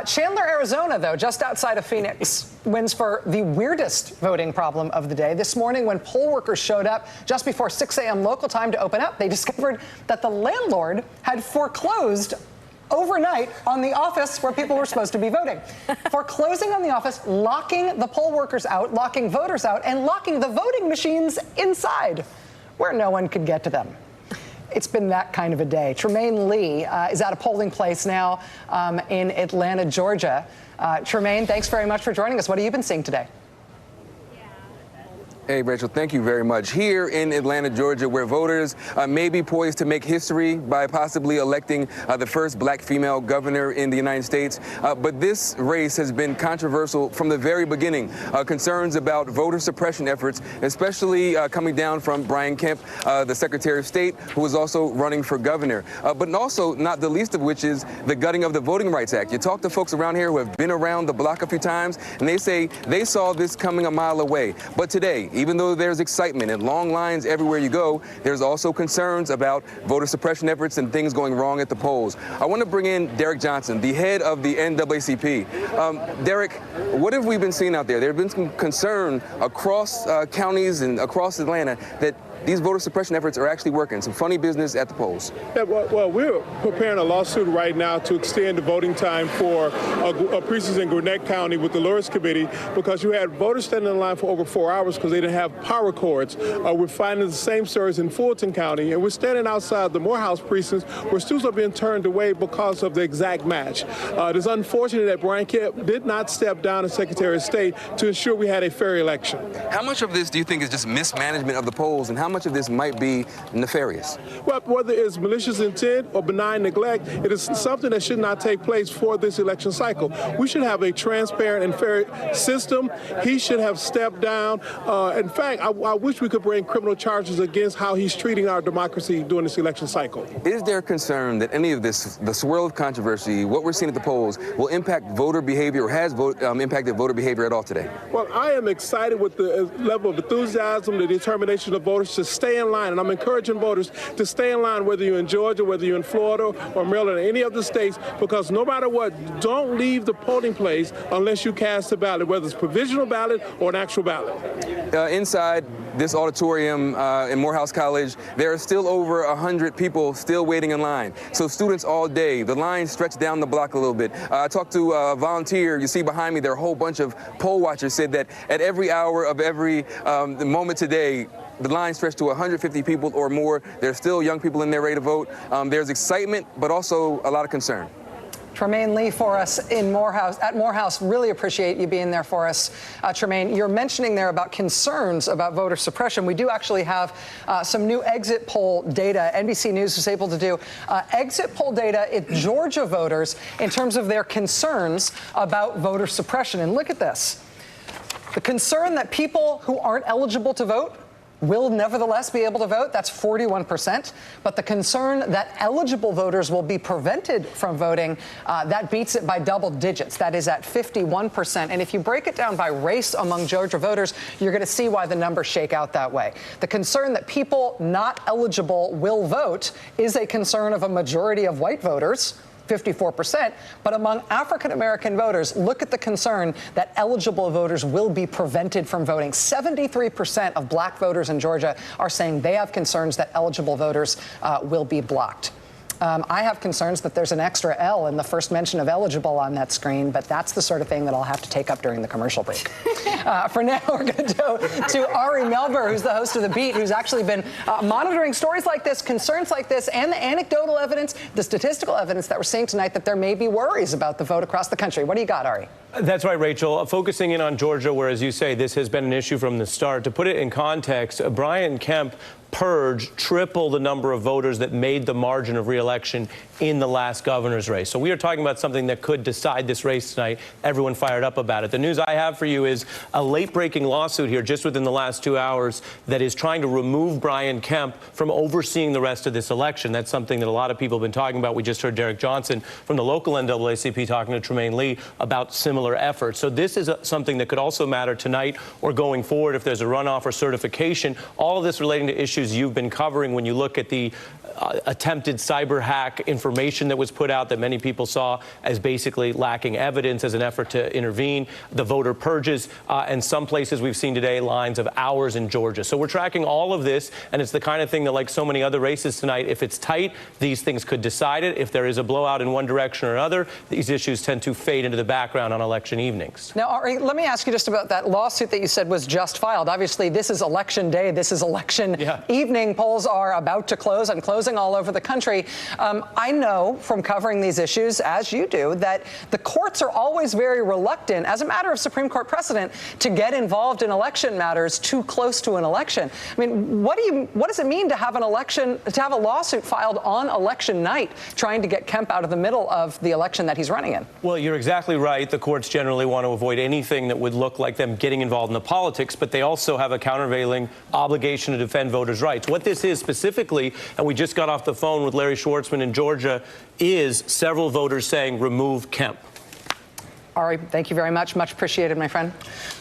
Chandler, Arizona, though, just outside of Phoenix, wins for the weirdest voting problem of the day. This morning, when poll workers showed up just before 6 a.m. local time to open up, they discovered that the landlord had foreclosed overnight on the office where people were supposed to be voting. Foreclosing on the office, locking the poll workers out, locking voters out, and locking the voting machines inside where no one could get to them. It's been that kind of a day. Tremaine Lee is at a polling place now in Atlanta, Georgia. Tremaine, thanks very much for joining us. What have you been seeing today? Hey, Rachel, thank you very much. Here in Atlanta, Georgia, where voters may be poised to make history by possibly electing the first black female governor in the United States. But this race has been controversial from the very beginning. Concerns about voter suppression efforts, especially coming down from Brian Kemp, the Secretary of State, who is also running for governor. But also, not the least of which is the gutting of the Voting Rights Act. You talk to folks around here who have been around the block a few times, and they say they saw this coming a mile away. But today, even though there's excitement and long lines everywhere you go, there's also concerns about voter suppression efforts and things going wrong at the polls. I want to bring in Derek Johnson, the head of the NAACP. Derek, what have we been seeing out there? There have been some concern across counties and across Atlanta that these voter suppression efforts are actually working. Some funny business at the polls. Yeah, well, we're preparing a lawsuit right now to extend the voting time for precincts in Gwinnett County with the Lewis Committee because you had voters standing in line for over 4 hours because they didn't have power cords. We're finding the same stories in Fulton County, and we're standing outside the Morehouse precincts where students are being turned away because of the exact match. It is unfortunate that Brian Kemp did not step down as Secretary of State to ensure we had a fair election. How much of this do you think is just mismanagement of the polls, and how much of this might be nefarious? Well, whether it's malicious intent or benign neglect, it is something that should not take place for this election cycle. We should have a transparent and fair system. He should have stepped down. In fact, I wish we could bring criminal charges against how he's treating our democracy during this election cycle. Is there concern that any of this, the swirl of controversy, what we're seeing at the polls, will impact voter behavior or has impacted voter behavior at all today? Well, I am excited with the level of enthusiasm, the determination of voters to stay in line, and I'm encouraging voters to stay in line, whether you're in Georgia, whether you're in Florida or Maryland or any other states, because no matter what, don't leave the polling place unless you cast a ballot, whether it's provisional ballot or an actual ballot. Inside this auditorium in Morehouse College, there are still over 100 people still waiting in line. So students all day, the line stretched down the block a little bit. I talked to a volunteer, you see behind me, there are a whole bunch of poll watchers said that at every hour of every moment today, the line stretched to 150 people or more. There's still young people in there ready to vote. There's excitement, but also a lot of concern. Tremaine Lee for us in Morehouse, at Morehouse. Really appreciate you being there for us, Tremaine. You're mentioning there about concerns about voter suppression. We do actually have some new exit poll data. NBC News was able to do exit poll data at Georgia voters in terms of their concerns about voter suppression. And look at this. The concern that people who aren't eligible to vote will nevertheless be able to vote, that's 41%. But the concern that eligible voters will be prevented from voting, that beats it by double digits. That is at 51%. And if you break it down by race among Georgia voters, you're going to see why the numbers shake out that way. The concern that people not eligible will vote is a concern of a majority of white voters, 54%, but among African-American voters, look at the concern that eligible voters will be prevented from voting. 73% of black voters in Georgia are saying they have concerns that eligible voters will be blocked. I have concerns that there's an extra L in the first mention of eligible on that screen, but that's the sort of thing that I'll have to take up during the commercial break. For now, we're going to go to Ari Melber, who's the host of The Beat, who's actually been monitoring stories like this, concerns like this, and the anecdotal evidence, the statistical evidence that we're seeing tonight that there may be worries about the vote across the country. What do you got, Ari? That's right, Rachel. Focusing in on Georgia, where, as you say, this has been an issue from the start. To put it in context, Brian Kemp purged triple the number of voters that made the margin of re-election in the last governor's race. So we are talking about something that could decide this race tonight. Everyone fired up about it. The news I have for you is a late-breaking lawsuit here just within the last 2 hours that is trying to remove Brian Kemp from overseeing the rest of this election. That's something that a lot of people have been talking about. We just heard Derek Johnson from the local NAACP talking to Tremaine Lee about similar efforts. So this is something that could also matter tonight or going forward if there's a runoff or certification. All of this relating to issues you've been covering when you look at the attempted cyber hack information that was put out that many people saw as basically lacking evidence as an effort to intervene, the voter purges, and some places we've seen today lines of hours in Georgia. So we're tracking all of this, and it's the kind of thing that, like so many other races tonight, if it's tight, these things could decide it. If there is a blowout in one direction or another, these issues tend to fade into the background on election evenings. Now, Ari, let me ask you just about that lawsuit that you said was just filed. Obviously, this is election day. This is election evening. Polls are about to close and closing all over the country. I know from covering these issues, as you do, that the courts are always very reluctant, as a matter of Supreme Court precedent, to get involved in election matters too close to an election. I mean, what does it mean to have an election, to have a lawsuit filed on election night, trying to get Kemp out of the middle of the election that he's running in? Well, you're exactly right. The courts generally want to avoid anything that would look like them getting involved in the politics, but they also have a countervailing obligation to defend voters' rights. What this is specifically, and we just got off the phone with Larry Schwartzman in Georgia, is several voters saying remove Kemp. Ari, thank you very much. Much appreciated, my friend.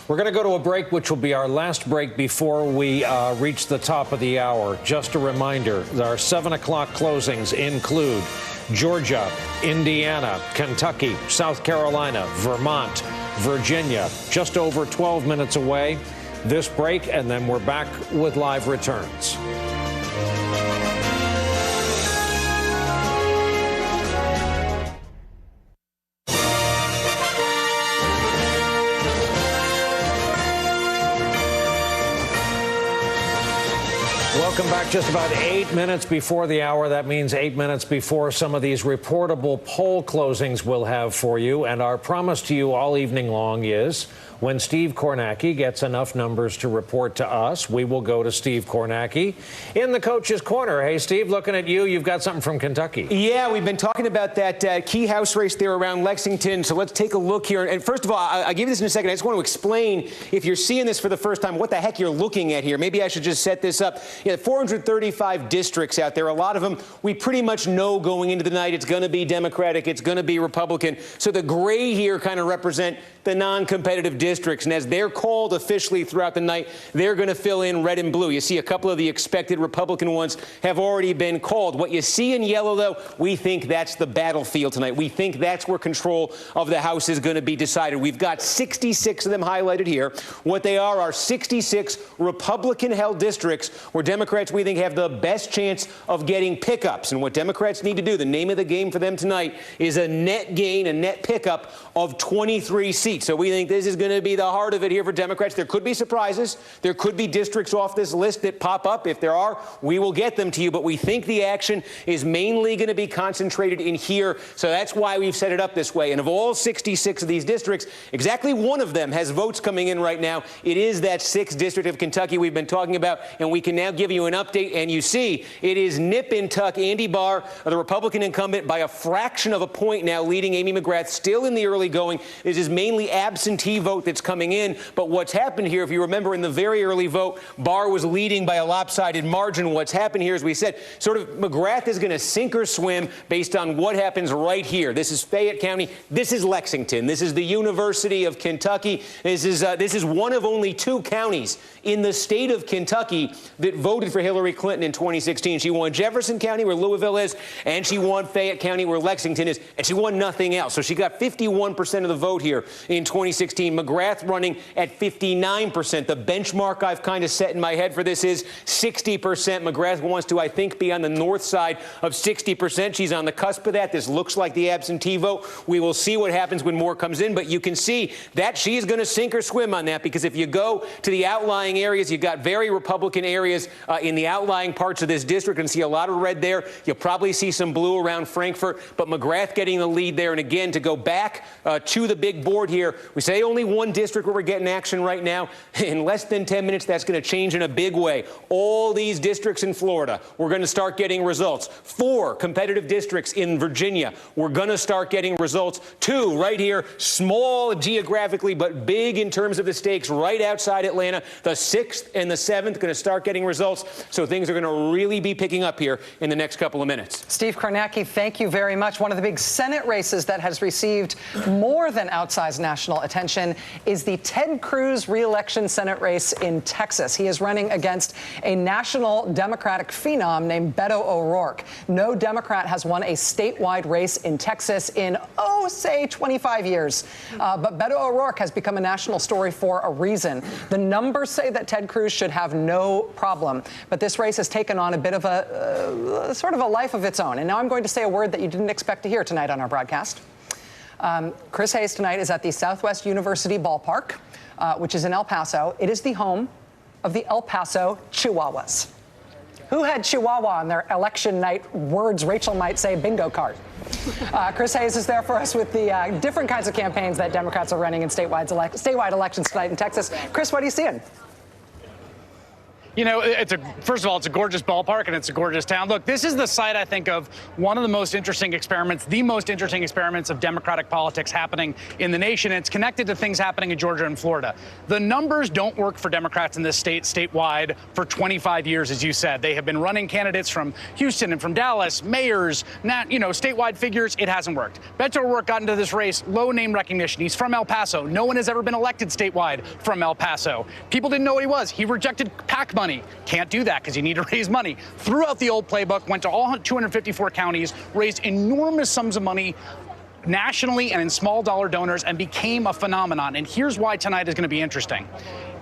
We're going to go to a break, which will be our last break before we reach the top of the hour. Just a reminder, our 7 o'clock closings include Georgia, Indiana, Kentucky, South Carolina, Vermont, Virginia, just over 12 minutes away. This break, and then we're back with live returns. Welcome back. Just about 8 minutes before the hour. That means 8 minutes before some of these reportable poll closings we'll have for you. And our promise to you all evening long is when Steve Kornacki gets enough numbers to report to us, we will go to Steve Kornacki in the Coach's Corner. Hey, Steve, looking at you, you've got something from Kentucky. Yeah, we've been talking about that key House race there around Lexington, so let's take a look here. And first of all, I'll give you this in a second. I just want to explain, if you're seeing this for the first time, what the heck you're looking at here. Maybe I should just set this up. 435 districts out there. A lot of them we pretty much know going into the night it's going to be Democratic, it's going to be Republican. So the gray here kind of represent the non-competitive districts, and as they're called officially throughout the night, they're going to fill in red and blue. You see a couple of the expected Republican ones have already been called. What you see in yellow, though, we think that's the battlefield tonight. We think that's where control of the House is going to be decided. We've got 66 of them highlighted here. What they are 66 Republican-held districts where Democrats, we think, have the best chance of getting pickups. And what Democrats need to do, the name of the game for them tonight, is a net gain, a net pickup of 23 seats. So we think this is going to be the heart of it here for Democrats. There could be surprises. There could be districts off this list that pop up. If there are, we will get them to you. But we think the action is mainly going to be concentrated in here. So that's why we've set it up this way. And of all 66 of these districts, exactly one of them has votes coming in right now. It is that 6th district of Kentucky we've been talking about. And we can now give you an update. And you see it is nip and tuck. Andy Barr, the Republican incumbent, by a fraction of a point now, leading Amy McGrath still in the early going. This is mainly absentee vote that's coming in. But what's happened here, if you remember in the very early vote, Barr was leading by a lopsided margin. What's happened here, as we said, sort of McGrath is going to sink or swim based on what happens right here. This is Fayette County. This is Lexington. This is the University of Kentucky. This is one of only 2 counties in the state of Kentucky that voted for Hillary Clinton in 2016. She won Jefferson County, where Louisville is, and she won Fayette County, where Lexington is, and she won nothing else. So she got 51% of the vote here in 2016. McGrath running at 59%. The benchmark I've kind of set in my head for this is 60%. McGrath wants to, I think, be on the north side of 60%. She's on the cusp of that. This looks like the absentee vote. We will see what happens when more comes in, but you can see that she is going to sink or swim on that, because if you go to the outlying areas, you've got very Republican areas in the outlying parts of this district, and see a lot of red there. You'll probably see some blue around Frankfort, but McGrath getting the lead there. And again, to go back to the big board here, we say only one district where we're getting action right now. In less than 10 minutes, that's going to change in a big way. All these districts in Florida, we're going to start getting results. 4 competitive districts in Virginia, we're going to start getting results. 2 right here, small geographically, but big in terms of the stakes, right outside Atlanta. The 6th and the 7th going to start getting results. So things are going to really be picking up here in the next couple of minutes. Steve Kornacki, thank you very much. One of the big Senate races that has received more than outsized national attention is the Ted Cruz re-election Senate race in Texas. He is running against a national Democratic phenom named Beto O'Rourke. No Democrat has won a statewide race in Texas in, say 25 years. But Beto O'Rourke has become a national story for a reason. The numbers say that Ted Cruz should have no problem. But this race has taken on a bit of a sort of a life of its own. And now I'm going to say a word that you didn't expect to hear tonight on our broadcast. Chris Hayes tonight is at the Southwest University Ballpark, which is in El Paso. It is the home of the El Paso Chihuahuas. Who had Chihuahua on their election night words Rachel might say bingo card? Chris Hayes is there for us with the different kinds of campaigns that Democrats are running in statewide elections tonight in Texas. Chris, what are you seeing? You know, first of all, it's a gorgeous ballpark and it's a gorgeous town. Look, this is the site, I think, of one of the most interesting experiments, of Democratic politics happening in the nation. And it's connected to things happening in Georgia and Florida. The numbers don't work for Democrats in this state, statewide, for 25 years, as you said. They have been running candidates from Houston and from Dallas, mayors, statewide figures. It hasn't worked. Beto O'Rourke got into this race, low name recognition. He's from El Paso. No one has ever been elected statewide from El Paso. People didn't know what he was. He rejected PAC money. Can't do that because you need to raise money. Threw out the old playbook, went to all 254 counties, raised enormous sums of money nationally and in small dollar donors, and became a phenomenon. And here's why tonight is going to be interesting.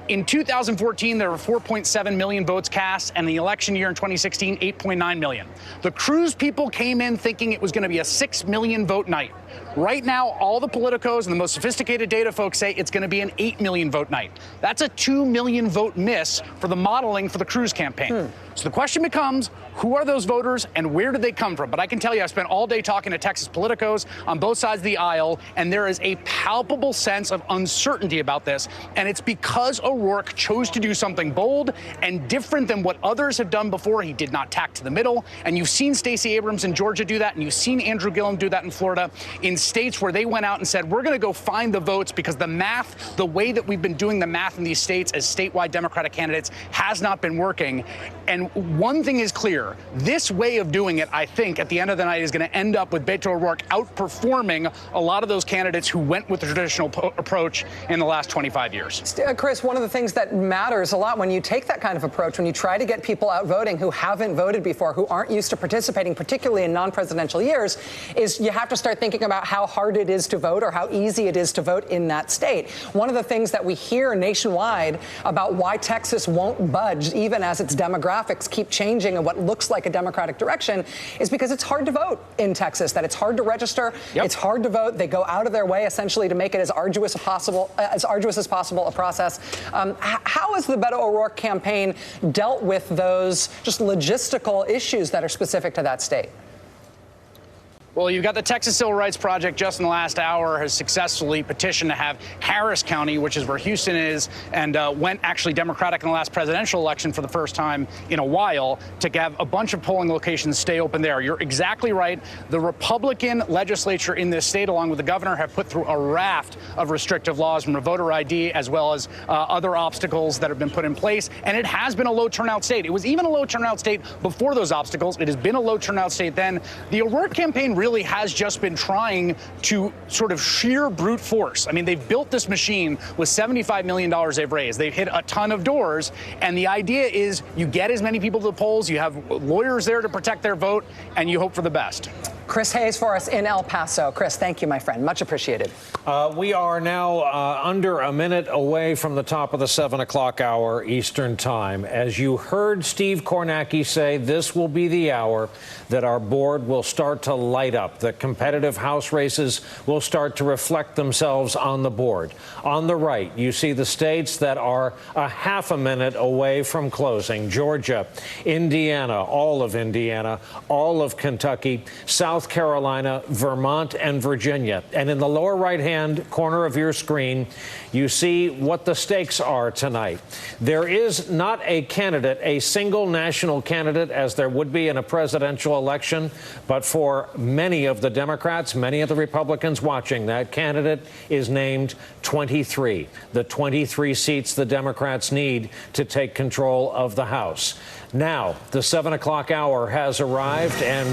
In 2014, there were 4.7 million votes cast, and the election year in 2016, 8.9 million. The Cruz people came in thinking it was going to be a 6 million vote night. Right now, all the politicos and the most sophisticated data folks say it's going to be an 8 million vote night. That's a 2 million vote miss for the modeling for the Cruz campaign. So the question becomes, who are those voters and where did they come from? But I can tell you, I spent all day talking to Texas politicos on both sides of the aisle, and there is a palpable sense of uncertainty about this. And it's because O'Rourke chose to do something bold and different than what others have done before. He did not tack to the middle. And you've seen Stacey Abrams in Georgia do that, and you've seen Andrew Gillum do that in Florida, in states where they went out and said, we're going to go find the votes because the math, the way that we've been doing the math in these states as statewide Democratic candidates has not been working. And one thing is clear. This way of doing it, I think, at the end of the night is going to end up with Beto O'Rourke outperforming a lot of those candidates who went with the traditional approach in the last 25 years. Chris, one of the things that matters a lot when you take that kind of approach, when you try to get people out voting who haven't voted before, who aren't used to participating, particularly in non-presidential years, is you have to start thinking about how hard it is to vote or how easy it is to vote in that state. One of the things that we hear nationwide about why Texas won't budge, even as its demographics keep changing in what looks like a Democratic direction, is because it's hard to vote in Texas, that it's hard to register, it's hard to vote. They go out of their way essentially to make it as arduous as possible a process. How has the Beto O'Rourke campaign dealt with those just logistical issues that are specific to that state? Well, you've got the Texas Civil Rights Project just in the last hour has successfully petitioned to have Harris County, which is where Houston is, and went actually Democratic in the last presidential election for the first time in a while, to have a bunch of polling locations stay open there. You're exactly right. The Republican legislature in this state, along with the governor, have put through a raft of restrictive laws from voter ID as well as other obstacles that have been put in place. And it has been a low turnout state. It was even a low turnout state before those obstacles. It has been a low turnout state then. The O'Rourke campaign really has just been trying to sort of sheer brute force. I mean, they've built this machine with $75 million they've raised. They've hit a ton of doors. And the idea is you get as many people to the polls, you have lawyers there to protect their vote, and you hope for the best. Chris Hayes for us in El Paso. Chris, thank you, my friend. Much appreciated. We are now under a minute away from the top of the 7 o'clock hour Eastern time. As you heard Steve Kornacki say, this will be the hour that our board will start to light up. The competitive House races will start to reflect themselves on the board. On the right, you see the states that are a half a minute away from closing. Georgia, Indiana, all of Kentucky, South Carolina, Vermont, and Virginia. And in the lower right-hand corner of your screen, you see what the stakes are tonight. There is not a candidate, a single national candidate, as there would be in a presidential election, but for many of the Democrats, many of the Republicans watching, that candidate is named 23. The 23 seats the Democrats need to take control of the House. Now, the 7 o'clock hour has arrived, and